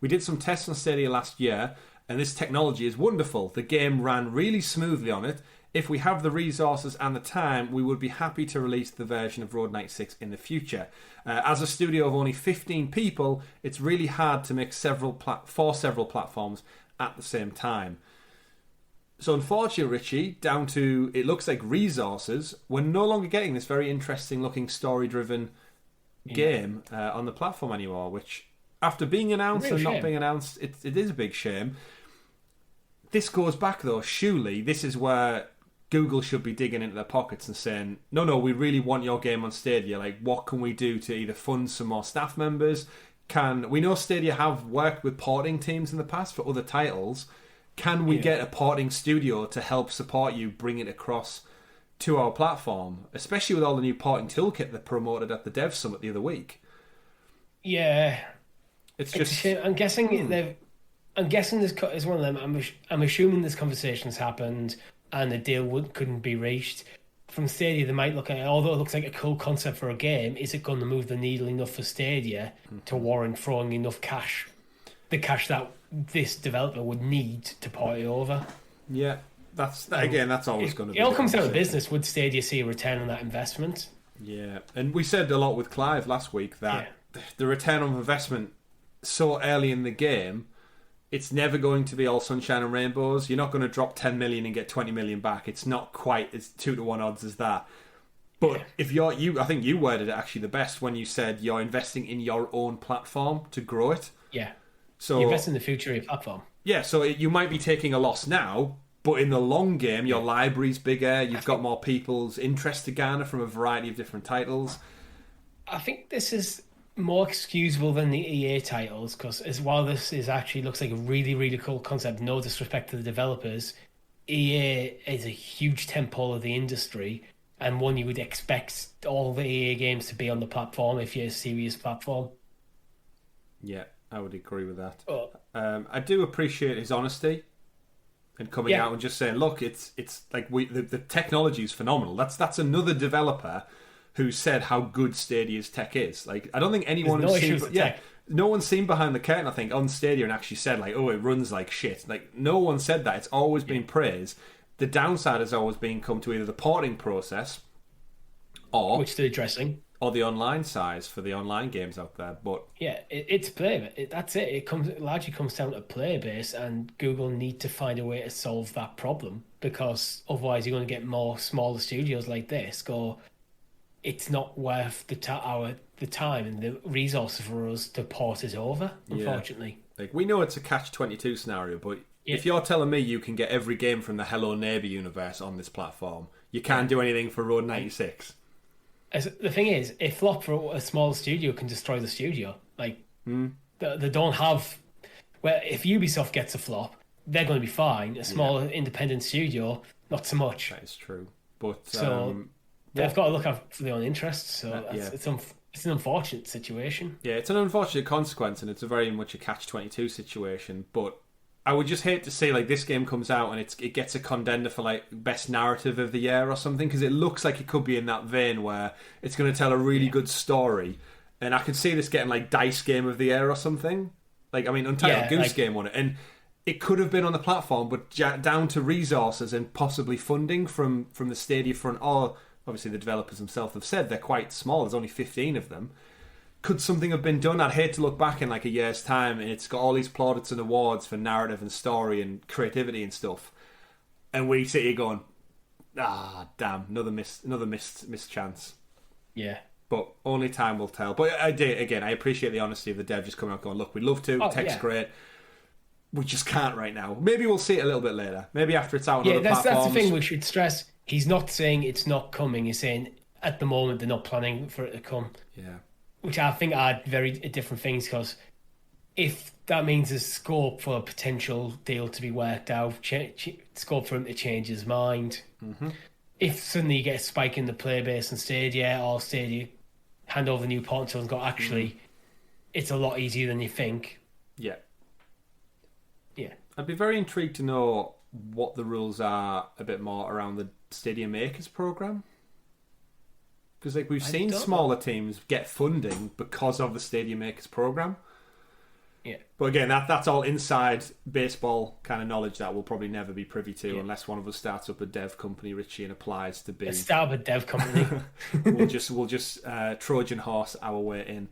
we did some tests on Stadia last year, and this technology is wonderful. The game ran really smoothly on it. If we have the resources and the time, we would be happy to release the version of Road 96 in the future. As a studio of only 15 people, it's really hard to make several platforms at the same time. So unfortunately, Richie, down to it looks like resources, we're no longer getting this very interesting looking story-driven game on the platform anymore, which after being announced and not being announced, it is a big shame. This goes back though, surely this is where Google should be digging into their pockets and saying, no, we really want your game on Stadia. Like, what can we do to either fund some more staff members? We know Stadia have worked with porting teams in the past for other titles. Can we get a porting studio to help support you bring it across to our platform, especially with all the new porting toolkit they promoted at the Dev Summit the other week? Yeah, it's just. A shame. I'm guessing this is one of them. I'm assuming this conversation's happened and the deal couldn't be reached. From Stadia, they might look at it, although it looks like a cool concept for a game. Is it going to move the needle enough for Stadia to warrant throwing enough cash? The cash that this developer would need to port it over. Yeah, that's always going to be. It all comes down to business. Would Stadia see a return on that investment? Yeah, and we said a lot with Clive last week that the return on investment so early in the game, it's never going to be all sunshine and rainbows. You're not going to drop 10 million and get 20 million back. It's not quite as 2-to-1 odds as that. But if I think you worded it actually the best when you said you're investing in your own platform to grow it. Yeah. So you invest in the future of your platform. Yeah, so you might be taking a loss now, but in the long game, your library's bigger. You've got more people's interest to garner from a variety of different titles. I think this is more excusable than the EA titles because while this looks like a really, really cool concept, no disrespect to the developers, EA is a huge tentpole of the industry and one you would expect all the EA games to be on the platform if you're a serious platform. Yeah. I would agree with that. I do appreciate his honesty and coming out and just saying, "Look, it's like the technology is phenomenal." That's another developer who said how good Stadia's tech is. Like, I don't think anyone no one's seen behind the curtain. I think on Stadia and actually said like, "Oh, it runs like shit." Like, no one said that. It's always been praise. The downside has always been come to either the porting process or which they're addressing. Or the online size for the online games out there, but it's player. That's it. It largely comes down to player base, and Google need to find a way to solve that problem because otherwise you're going to get more smaller studios like this go. it's not worth the time and the resources for us to port it over, unfortunately. Like, we know it's a catch-22 scenario, but if you're telling me you can get every game from the Hello Neighbor universe on this platform, you can't do anything for Road 96. The thing is, a flop for a small studio can destroy the studio. Like, they don't have... Well, if Ubisoft gets a flop, they're going to be fine. A small independent studio, not so much. That is true. But they've got to look out for their own interests. So it's an unfortunate situation. Yeah, it's an unfortunate consequence, and it's a very much a catch-22 situation. But I would just hate to see like this game comes out and it gets a contender for like best narrative of the year or something, because it looks like it could be in that vein where it's going to tell a really good story, and I could see this getting like Dice Game of the Year or something. Like, I mean, Untitled Goose Game won it, and it could have been on the platform, but down to resources and possibly funding from the Stadia front, or obviously the developers themselves have said they're quite small. There's only 15 of them. Could something have been done? I'd hate to look back in like a year's time and it's got all these plaudits and awards for narrative and story and creativity and stuff, and we sit here going, damn, another missed chance. Yeah. But only time will tell. But I appreciate the honesty of the dev just coming out going, look, we'd love to, tech's great, we just can't right now. Maybe we'll see it a little bit later. Maybe after it's out on other platforms. That's the thing we should stress. He's not saying it's not coming. He's saying at the moment they're not planning for it to come. Yeah. Which I think are very different things, because if that means there's scope for a potential deal to be worked out, scope for him to change his mind. Mm-hmm. If suddenly you get a spike in the player base on Stadia, or Stadia hand over the new port and go, actually, it's a lot easier than you think. Yeah. Yeah. I'd be very intrigued to know what the rules are a bit more around the Stadia Makers program. Because like we've seen smaller teams get funding because of the Stadia Makers program. Yeah. But again, that's all inside baseball kind of knowledge that we'll probably never be privy to unless one of us starts up a dev company, Richie, and applies to be... Start up a dev company. we'll just Trojan horse our way in.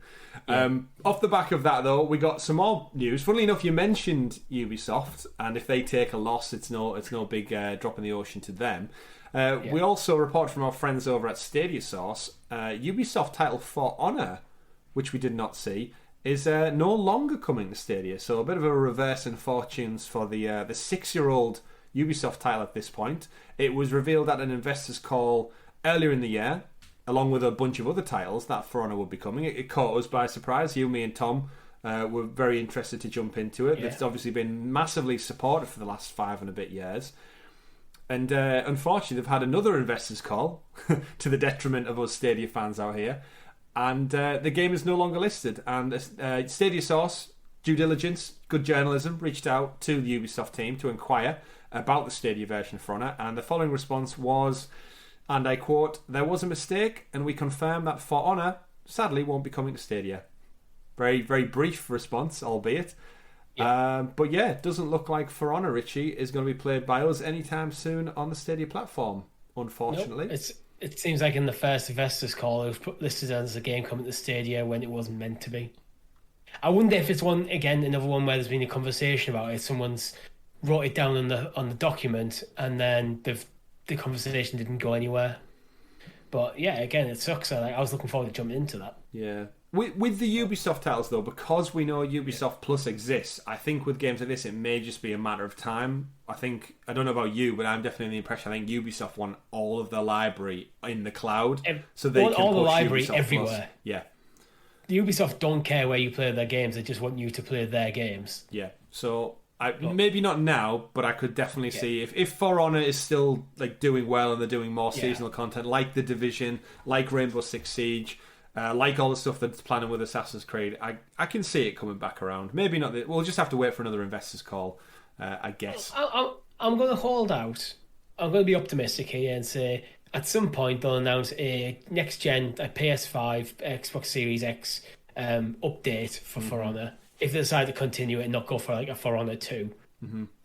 Yeah. Off the back of that, though, we got some more news. Funnily enough, you mentioned Ubisoft, and if they take a loss, it's no big drop in the ocean to them. We also report from our friends over at Stadia Source, Ubisoft title For Honor, which we did not see, is no longer coming to Stadia. So a bit of a reverse in fortunes for the 6-year-old Ubisoft title at this point. It was revealed at an investors call earlier in the year, along with a bunch of other titles, that For Honor would be coming. It caught us by surprise. You, me and Tom were very interested to jump into it. Yeah. It's obviously been massively supported for the last 5 and a bit years. And unfortunately, they've had another investors call to the detriment of us Stadia fans out here. And the game is no longer listed. And Stadia Source, due diligence, good journalism, reached out to the Ubisoft team to inquire about the Stadia version of For Honor. And the following response was, and I quote, "There was a mistake, and we confirm that For Honor sadly won't be coming to Stadia." Very, very brief response, albeit. Yeah. But yeah, it doesn't look like For Honor, Richie, is going to be played by us anytime soon on the Stadia platform, unfortunately. Nope. It seems like in the first investors call, it was listed as a game coming to Stadia when it wasn't meant to be. I wonder if it's another one where there's been a conversation about it. Someone's wrote it down on the document, and then the conversation didn't go anywhere. But yeah, again, it sucks. I was looking forward to jumping into that. Yeah. With the Ubisoft titles, though, because we know Ubisoft Plus exists, I think with games like this, it may just be a matter of time. I don't know about you, but I'm definitely in the impression I think Ubisoft want all of their library in the cloud, so they can all push the library Ubisoft everywhere. Plus. Yeah. The Ubisoft don't care where you play their games; they just want you to play their games. Yeah. So maybe not now, but I could definitely see if For Honor is still like doing well and they're doing more seasonal content, like The Division, like Rainbow Six Siege. Like all the stuff that's planning with Assassin's Creed, I can see it coming back around. Maybe not. We'll just have to wait for another investors call, I guess. I'm going to hold out. I'm going to be optimistic here and say at some point they'll announce a next gen, a PS5, Xbox Series X update for Honor. If they decide to continue it and not go for like a For Honor 2,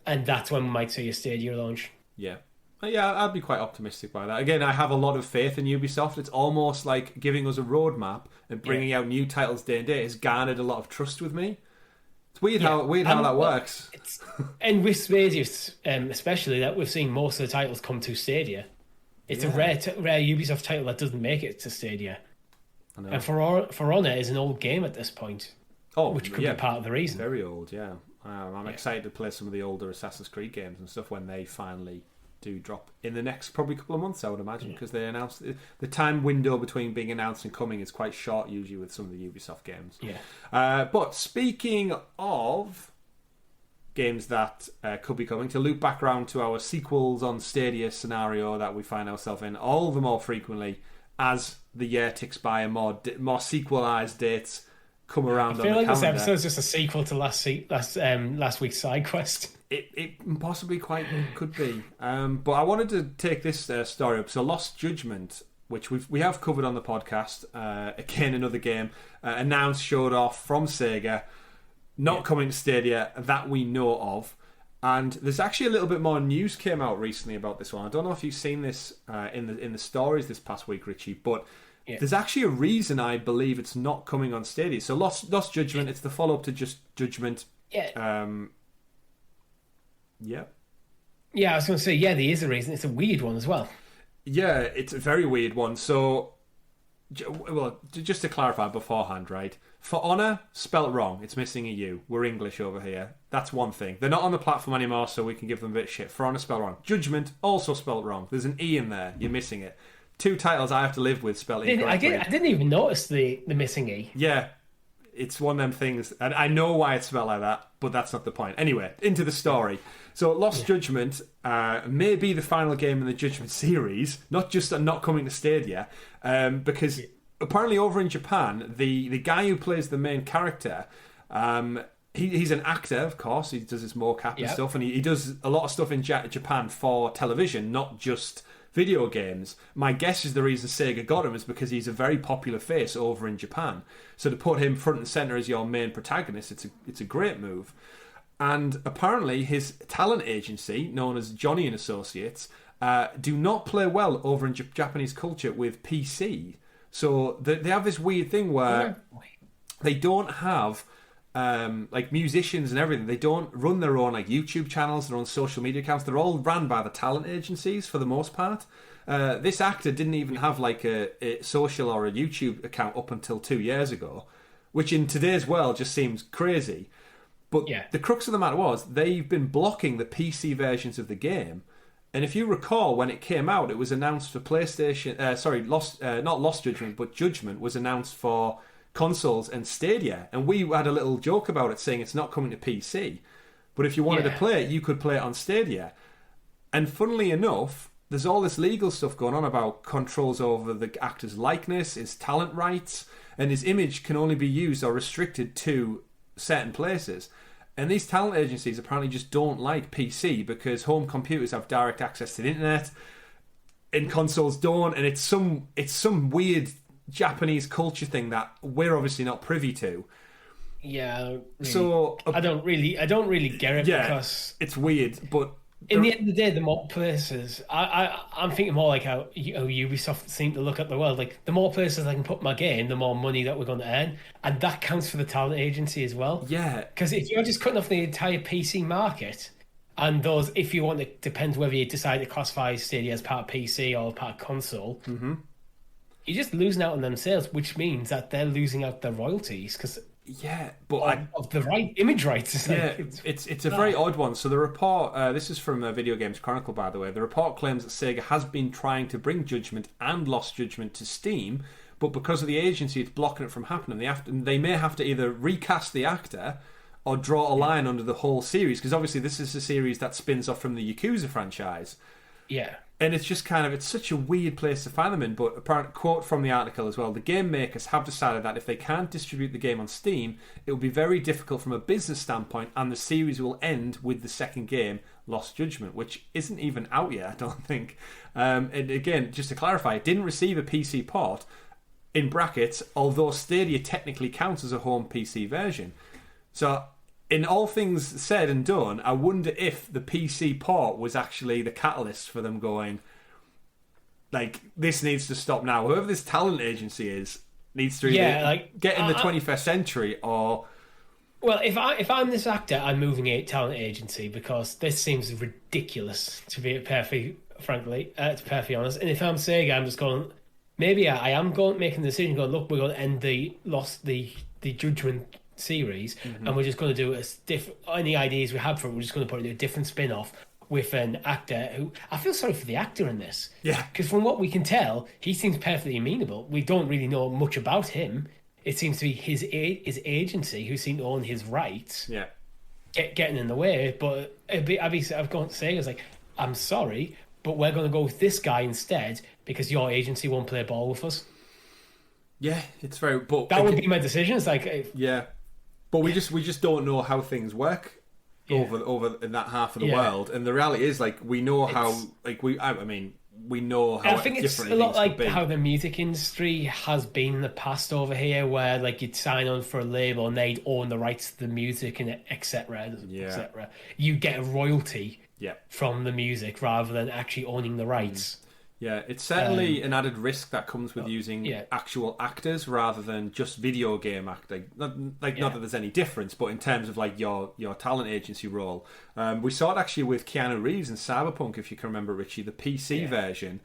and that's when we might see a Stadia launch. Yeah. Yeah, I'd be quite optimistic by that. Again, I have a lot of faith in Ubisoft. It's almost like giving us a roadmap and bringing out new titles day and day has garnered a lot of trust with me. It's weird how that works. And with Stadia, especially, that we've seen most of the titles come to Stadia. It's a rare Ubisoft title that doesn't make it to Stadia. I know. And For Honor is an old game at this point. Which could be part of the reason. Very old, yeah. I'm excited to play some of the older Assassin's Creed games and stuff when they finally do drop in the next probably couple of months, I would imagine, because they announced the time window between being announced and coming is quite short usually with some of the Ubisoft games. Yeah. But speaking of games that could be coming, to loop back around to our sequels on Stadia scenario that we find ourselves in all the more frequently as the year ticks by and more sequelized dates come around. I feel like this episode's just a sequel to last week's SideQuest. It possibly quite could be. But I wanted to take this story up. So Lost Judgment, which we have covered on the podcast, again another game, announced, showed off from Sega, not coming to Stadia that we know of. And there's actually a little bit more news came out recently about this one. I don't know if you've seen this in the stories this past week, Richie, but there's actually a reason I believe it's not coming on Stadia. So Lost Judgment, it's the follow-up to just Judgment. Yeah. Yeah. Yeah, I was going to say, there is a reason. It's a weird one as well. Yeah, it's a very weird one. So, well, just to clarify beforehand, right? For Honor, spelt wrong. It's missing a U. We're English over here. That's one thing. They're not on the platform anymore, so we can give them a bit of shit. For Honor, spelt wrong. Judgment, also spelt wrong. There's an E in there. You're missing it. 2 titles I have to live with spelled incorrectly. I didn't even notice the missing E. Yeah. It's one of them things, and I know why it's spelled like that, but that's not the point. Anyway, into the story. So Lost Judgment may be the final game in the Judgment series, not just not coming to Stadia, because apparently over in Japan, the guy who plays the main character, he's an actor, of course. He does his mocap and stuff, and he does a lot of stuff in Japan for television, not just video games. My guess is the reason Sega got him is because he's a very popular face over in Japan. So to put him front and center as your main protagonist, it's a great move. And apparently his talent agency, known as Johnny and Associates, do not play well over in Japanese culture with PC. So they have this weird thing where they don't have like musicians and everything. They don't run their own like YouTube channels, their own social media accounts. They're all ran by the talent agencies for the most part. This actor didn't even have like a social or a YouTube account up until 2 years ago, which in today's world just seems crazy. But the crux of the matter was they've been blocking the PC versions of the game. And if you recall, when it came out, it was announced for PlayStation. Not Lost Judgment, but Judgment was announced for consoles and Stadia. And we had a little joke about it, saying it's not coming to PC. But if you wanted to play it, you could play it on Stadia. And funnily enough, there's all this legal stuff going on about controls over the actor's likeness, his talent rights, and his image can only be used or restricted to certain places. And these talent agencies apparently just don't like PC because home computers have direct access to the internet and consoles don't, and it's some weird Japanese culture thing that we're obviously not privy to. Yeah, really. So I don't really get it because it's weird, but in the end of the day, the more places, I'm thinking more like how Ubisoft seem to look at the world. Like, the more places I can put my game, the more money that we're going to earn. And that counts for the talent agency as well. Yeah. Because if you're just cutting off the entire PC market, and those, if you want to, depends whether you decide to classify Stadia as part of PC or part of console, you're just losing out on them sales, which means that they're losing out their royalties. Because of the image rights. It's a very odd one. So the report, this is from Video Games Chronicle, by the way. The report claims that Sega has been trying to bring Judgment and Lost Judgment to Steam, but because of the agency, it's blocking it from happening. They may have to either recast the actor or draw a line under the whole series, because obviously this is a series that spins off from the Yakuza franchise. Yeah. And it's just it's such a weird place to find them in. But apparent quote from the article as well, the game makers have decided that if they can't distribute the game on Steam, it will be very difficult from a business standpoint, and the series will end with the second game, Lost Judgment, which isn't even out yet, I don't think. And again, just to clarify, it didn't receive a PC port, in brackets, although Stadia technically counts as a home PC version. So, in all things said and done, I wonder if the PC port was actually the catalyst for them going, like, this needs to stop now. Whoever this talent agency is needs to either get in the 21st century or... Well, if I'm this actor, I'm moving a talent agency because this seems ridiculous, to be perfectly frankly, to be perfectly honest. And if I'm Sega, I'm just going. Maybe I am going making the decision. Going, look, we're going to end the Judgment series, and we're just going to do any ideas we have for it. We're just going to put it in a different spin-off with an actor who I feel sorry for the actor in this. Yeah, because from what we can tell, he seems perfectly amenable. We don't really know much about him. It seems to be his agency who seem to own his rights. Yeah, getting in the way. But I've gone to say, I was like, I'm sorry, but we're going to go with this guy instead because your agency won't play ball with us. Yeah, it's very. But that would be my decision. It's like, yeah, but we just don't know how things work over in that half of the world. And the reality is, like, we know how. Like we know how. I think it's a lot like how the music industry has been in the past over here, where like you'd sign on for a label and they'd own the rights to the music and etc. etc. You get a royalty from the music rather than actually owning the rights. Yeah, it's certainly an added risk that comes with using actual actors rather than just video game acting. Not that there's any difference, but in terms of like your talent agency role, we saw it actually with Keanu Reeves in Cyberpunk. If you can remember, Richie, the PC version,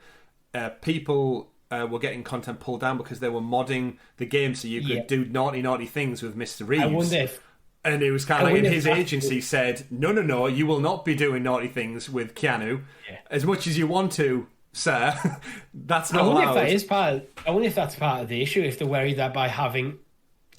people were getting content pulled down because they were modding the game so you could do naughty things with Mr. Reeves. I wonder if. And it was kind of like, and his agency said, no, you will not be doing naughty things with Keanu as much as you want to. Sir, that's not allowed. I wonder if that's part of the issue. If they're worried that by having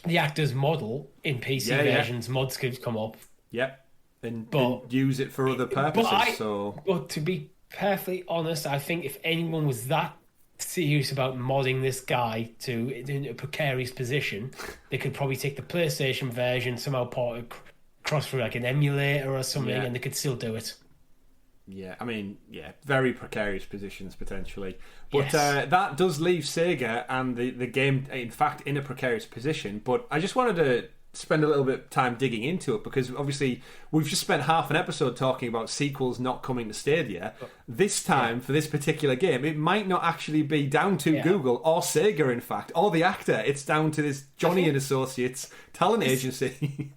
the actors model in PC versions, mods could come up. Yep, and use it for other purposes. But to be perfectly honest, I think if anyone was that serious about modding this guy to in a precarious position, they could probably take the PlayStation version, somehow port it across through like an emulator or something, and they could still do it. Yeah, very precarious positions potentially. But that does leave Sega and the game, in fact, in a precarious position. But I just wanted to spend a little bit of time digging into it because obviously we've just spent half an episode talking about sequels not coming to Stadia. This time, for this particular game, it might not actually be down to Google or Sega, in fact, or the actor. It's down to this Johnny and Associates talent agency.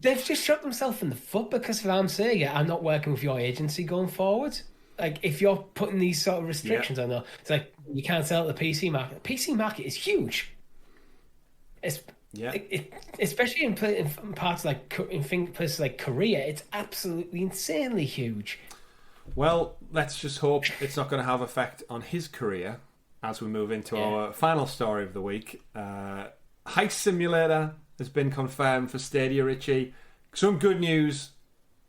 They've just shot themselves in the foot because if I'm Sega, I'm not working with your agency going forward. Like, if you're putting these sort of restrictions on there, it's like you can't sell at the PC market. The PC market is huge. Especially in parts like places like Korea, it's absolutely insanely huge. Well, let's just hope it's not going to have effect on his career as we move into our final story of the week. Heist Simulator has been confirmed for Stadia, Richie. Some good news,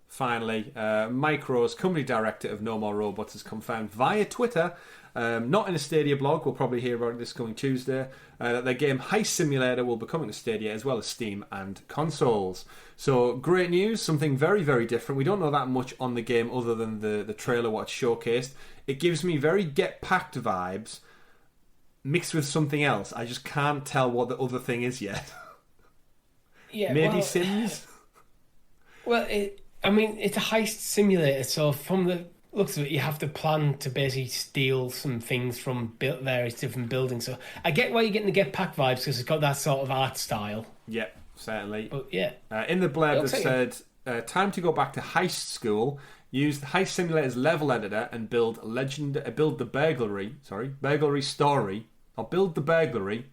finally. Micro's company director of No More Robots has confirmed via Twitter, not in a Stadia blog, we'll probably hear about it this coming Tuesday, that their game Heist Simulator will be coming to Stadia as well as Steam and consoles. So, great news, something very, very different. We don't know that much on the game other than the trailer what showcased. It gives me very Get Packed vibes, mixed with something else. I just can't tell what the other thing is yet. Maybe Sims? Well, it's a heist simulator, so from the looks of it, you have to plan to basically steal some things from various different buildings. So I get why you're getting the Get Packed vibes, because it's got that sort of art style. Yeah, certainly. But in the blurb it said, time to go back to heist school. Use the Heist Simulator's level editor and build the burglary story, or build the burglary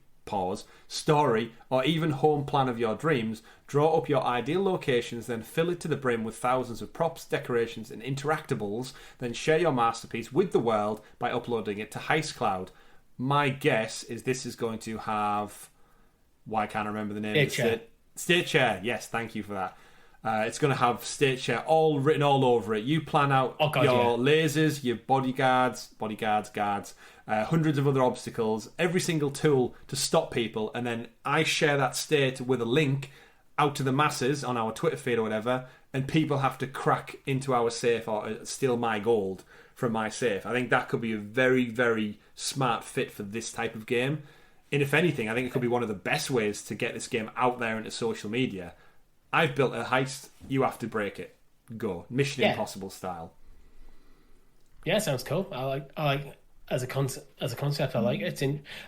story, or even home plan of your dreams. Draw up your ideal locations, then fill it to the brim with thousands of props, decorations, and interactables. Then share your masterpiece with the world by uploading it to Heist Cloud. My guess is this is going to have... Why can't I remember the name? State Chair. Yes, thank you for that. It's going to have State Chair all written all over it. You plan out your lasers, your bodyguards, guards, hundreds of other obstacles, every single tool to stop people, and then I share that state with a link out to the masses on our Twitter feed or whatever, and people have to crack into our safe or steal my gold from my safe. I think that could be a very, very smart fit for this type of game. And if anything, I think it could be one of the best ways to get this game out there into social media. I've built a heist, you have to break it. Go. Mission Impossible style. Yeah, sounds cool. I like as a concept, I like it.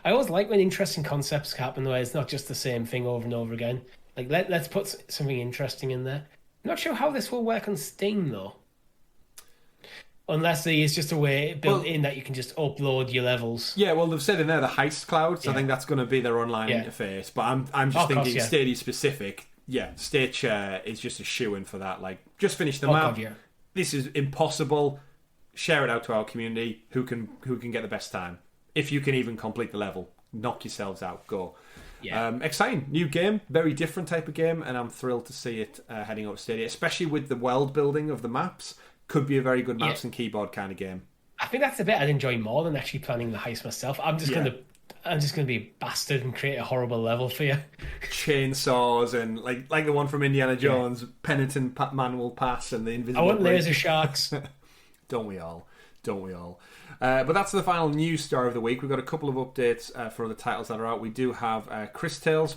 I always like when interesting concepts happen where it's not just the same thing over and over again. Like, let's put something interesting in there. I'm not sure how this will work on Steam, though. Unless there is just a way built in that you can just upload your levels. Yeah, well, they've said in there the Heist cloud, so I Yeah. think that's going to be their online Yeah. interface. But I'm just Of course, thinking yeah. Stadia specific. Yeah, State Share is just a shoe-in for that. Like, just finish the map. God, yeah. This is impossible. Share it out to our community. Who can get the best time? If you can even complete the level, knock yourselves out. Go. Yeah. Exciting new game, very different type of game, and I'm thrilled to see it heading up to Stadia, especially with the world building of the maps. Could be a very good mouse and keyboard kind of game. I think that's the bit I'd enjoy more than actually planning the heist myself. I'm just gonna be a bastard and create a horrible level for you. Chainsaws and like the one from Indiana Jones, Penitent Manual Pass and the Invisible. I want Bridge. laser sharks. Don't we all? Don't we all? But that's the final news story of the week. We've got a couple of updates for other titles that are out. We do have Chris Tales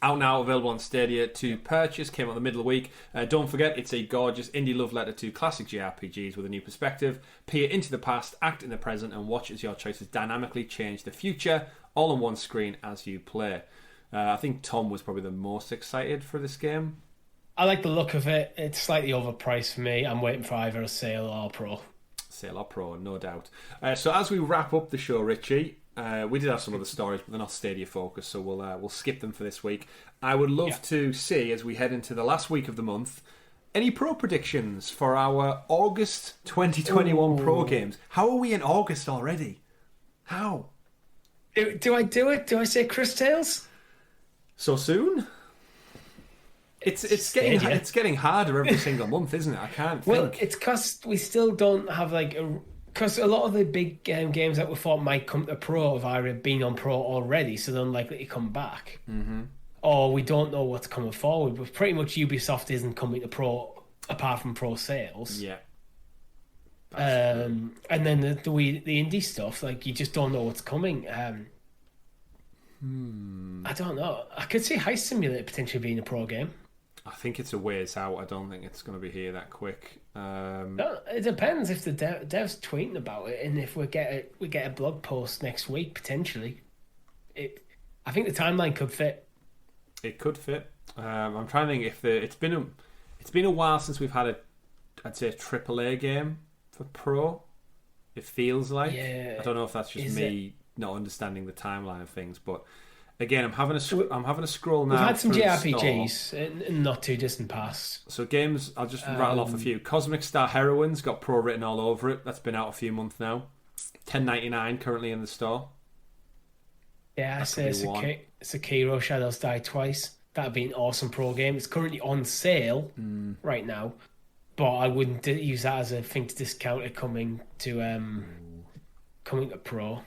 out now, available on Stadia to purchase. Came out in the middle of the week. Don't forget, it's a gorgeous indie love letter to classic JRPGs with a new perspective. Peer into the past, act in the present, and watch as your choices dynamically change the future, all on one screen as you play. I think Tom was probably the most excited for this game. I like the look of it. It's slightly overpriced for me. I'm waiting for either a sale or pro. Sale or pro, no doubt. So as we wrap up the show, Richie, we did have some other stories, but they're not Stadia focused, so we'll skip them for this week. I would love to see, as we head into the last week of the month, any pro predictions for our August 2021 pro games. How are we in August already? How? Do I do it? Do I say Chris Tales? So soon? It's getting harder every single month, isn't it? I can't think. Well, it's because we still don't have because a lot of the big games that we thought might come to pro have either been on pro already, so they're unlikely to come back. Mm-hmm. Or we don't know what's coming forward. But pretty much Ubisoft isn't coming to pro apart from pro sales. Yeah. And then the indie stuff, like you just don't know what's coming. I don't know. I could see Heist Simulator potentially being a pro game. I think it's a ways out. I don't think it's going to be here that quick. No, it depends if the dev's tweeting about it, and if we get a blog post next week potentially. I think the timeline could fit. It could fit. I'm trying to think if it's been a while since we've had I'd say a AAA game for pro. It feels like. Yeah. I don't know if that's just me not understanding the timeline of things, but again, I'm having a scroll now. We've had some through the JRPGs in not too distant past. So games, I'll just rattle off a few. Cosmic Star Heroines got pro written all over it. That's been out a few months now. $10.99 currently in the store. Yeah, I say Sekiro Shadows Die Twice. That'd be an awesome pro game. It's currently on sale right now, but I wouldn't use that as a thing to discount it coming to pro.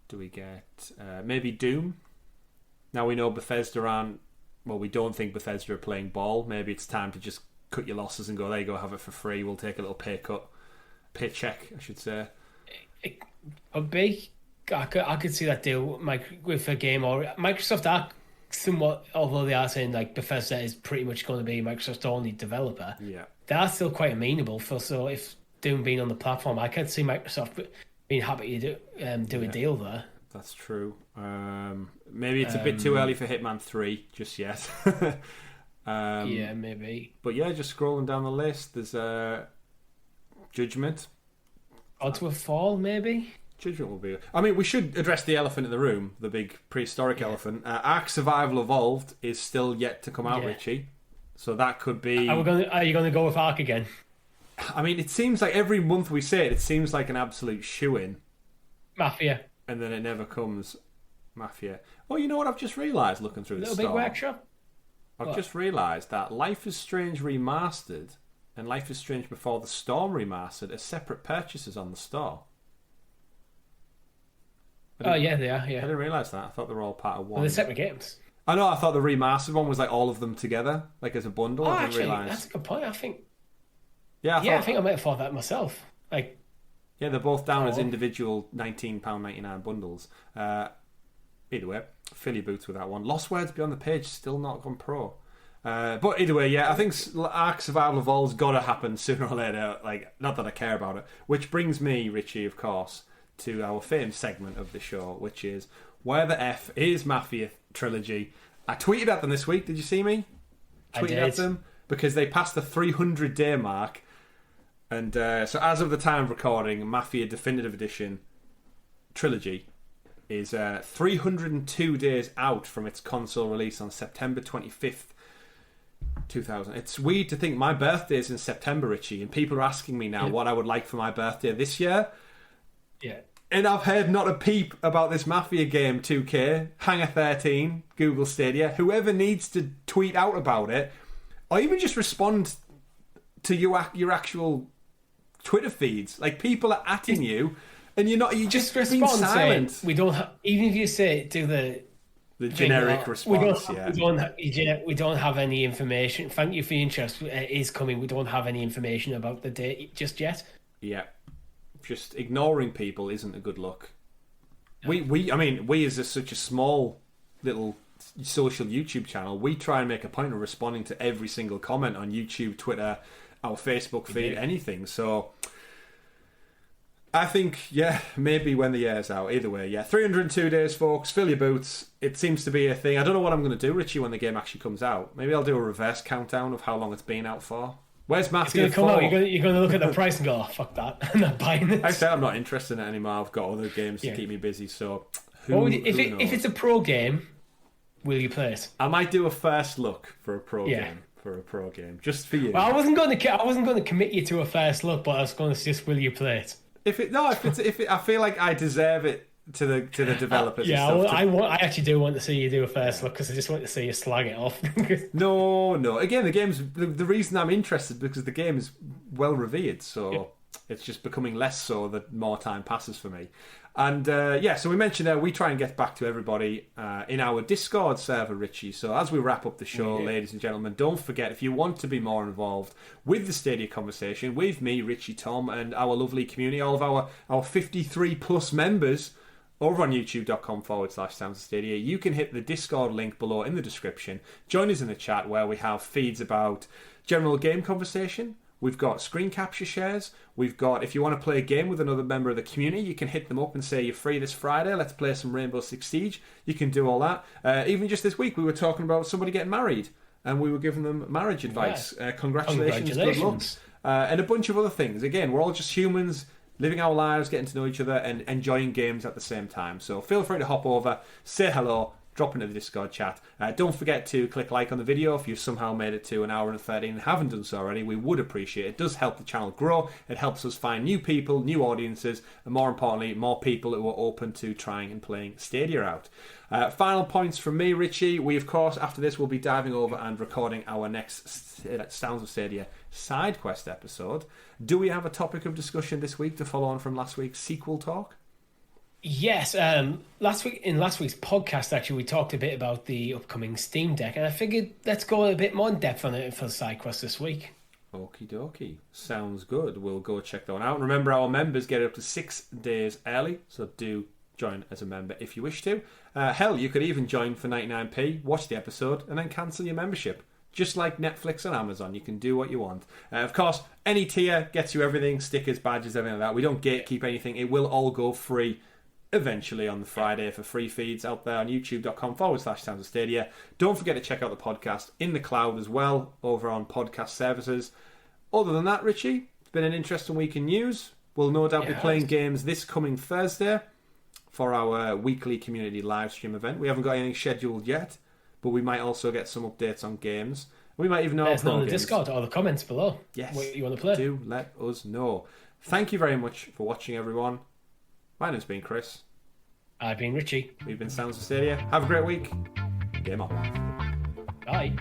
Do we get maybe Doom? Now we know Bethesda aren't. Well, we don't think Bethesda are playing ball. Maybe it's time to just cut your losses and go, there you go, have it for free. We'll take a little paycheck, I should say. It could be. I could see that deal with a game, or Microsoft are somewhat, although they are saying like Bethesda is pretty much going to be Microsoft's only developer. Yeah, they are still quite amenable for. So if Doom being on the platform, I could see Microsoft being happy to do a deal there. That's true. Maybe it's a bit too early for Hitman 3 just yet. Yeah, maybe. But yeah, just scrolling down the list, there's Judgment. Odds will fall, maybe. Judgment will be. I mean, we should address the elephant in the room, the big prehistoric elephant. Ark Survival Evolved is still yet to come out, Richie. So that could be. Are you going to go with Ark again? I mean, it seems like every month we say it seems like an absolute shoo-in. Mafia. And then it never comes. Mafia. Oh, you know what I've just realised looking through the store? Little Big Workshop? I've just realised that Life is Strange Remastered and Life is Strange Before the Storm Remastered are separate purchases on the store. Oh, yeah, they are, yeah. I didn't realise that. I thought they were all part of one. Well, they're separate games. I know, I thought the remastered one was like all of them together, like as a bundle. I didn't realise. That's a good point, I think. Yeah, I think I might have thought that myself. Like, yeah, they're both down as individual £19.99 bundles. Either way, fill your boots with that one. Lost Words Beyond the Page, still not gone pro. But either way, yeah, I think Ark Survival Evolved's got to happen sooner or later. Like, not that I care about it. Which brings me, Richie, of course, to our famed segment of the show, which is Where the F is Mafia Trilogy. I tweeted at them this week. Did you see me? Tweeted at them because they passed the 300-day mark. And so as of the time of recording, Mafia Definitive Edition Trilogy is 302 days out from its console release on September 25th, 2000. It's weird to think my birthday is in September, Richie, and people are asking me now what I would like for my birthday this year. Yeah. And I've heard not a peep about this Mafia game 2K, Hangar 13, Google Stadia. Whoever needs to tweet out about it, or even just respond to your actual Twitter feeds. Like, people are atting you, and you just being silent. We don't even if you say do the generic response. We don't have any information. Thank you for your interest. It is coming. We don't have any information about the date just yet. Yeah, just ignoring people isn't a good look. We as such a small little social YouTube channel, we try and make a point of responding to every single comment on YouTube, Twitter, our Facebook feed, anything. So I think, maybe when the year's out. Either way, 302 days, folks. Fill your boots. It seems to be a thing. I don't know what I'm going to do, Richie, when the game actually comes out. Maybe I'll do a reverse countdown of how long it's been out for. Where's Mafia 4? It's going to come out. You're going to look at the price and go, oh, fuck that. I'm not buying this. I said I'm not interested in it anymore. I've got other games to keep me busy. So if it's a pro game, will you play it? I might do a first look for a pro game. For a pro game, just for you. Well, I wasn't going to commit you to a first look, but I was going to just, will you play it? I feel like I deserve it to the developers. I actually do want to see you do a first look because I just want to see you slag it off. No. Again, the reason I'm interested because the game is well revered, so it's just becoming less so the more time passes for me. And so we mentioned there we try and get back to everybody in our Discord server, Richie. So as we wrap up the show, ladies and gentlemen, don't forget, if you want to be more involved with the Stadia conversation, with me, Richie, Tom, and our lovely community, all of our 53 plus members over on youtube.com/Sounds of Stadia, you can hit the Discord link below in the description. Join us in the chat where we have feeds about general game conversation. We've got screen capture shares. We've got, if you want to play a game with another member of the community, you can hit them up and say, you're free this Friday, let's play some Rainbow Six Siege. You can do all that. Even just this week, we were talking about somebody getting married, and we were giving them marriage advice. Congratulations, good luck. And a bunch of other things. Again, we're all just humans, living our lives, getting to know each other, and enjoying games at the same time. So feel free to hop over, say hello, drop into the Discord chat. Don't forget to click like on the video if you've somehow made it to an hour and 13 and haven't done so already. We would appreciate it. It does help the channel grow. It helps us find new people, new audiences, and more importantly, more people who are open to trying and playing Stadia out. Final points from me, Richie. We, of course, after this, will be diving over and recording our next Sounds of Stadia SideQuest episode. Do we have a topic of discussion this week to follow on from last week's sequel talk? Yes, last week's podcast, actually, we talked a bit about the upcoming Steam Deck, and I figured let's go a bit more in depth on it for SideQuest this week. Okie dokie. Sounds good. We'll go check that one out. Remember, our members get it up to 6 days early, so do join as a member if you wish to. Hell, you could even join for 99p, watch the episode, and then cancel your membership. Just like Netflix and Amazon, you can do what you want. Of course, any tier gets you everything, stickers, badges, everything like that. We don't gatekeep anything. It will all go free eventually on the Friday for free feeds out there on youtube.com/Sounds of Stadia. Don't forget to check out the podcast in the cloud as well over on podcast services. Other than that, Richie, it's been an interesting week in news. We'll no doubt be playing games this coming Thursday for our weekly community live stream event. We haven't got anything scheduled yet, but we might also get some updates on games. We might even know let us know in the Discord or the comments below. Yes, what you want to play. Do let us know. Thank you very much for watching, everyone. My name's been Chris. I've been Richie. We've been Sounds of Stadia. Have a great week. Game on. Bye.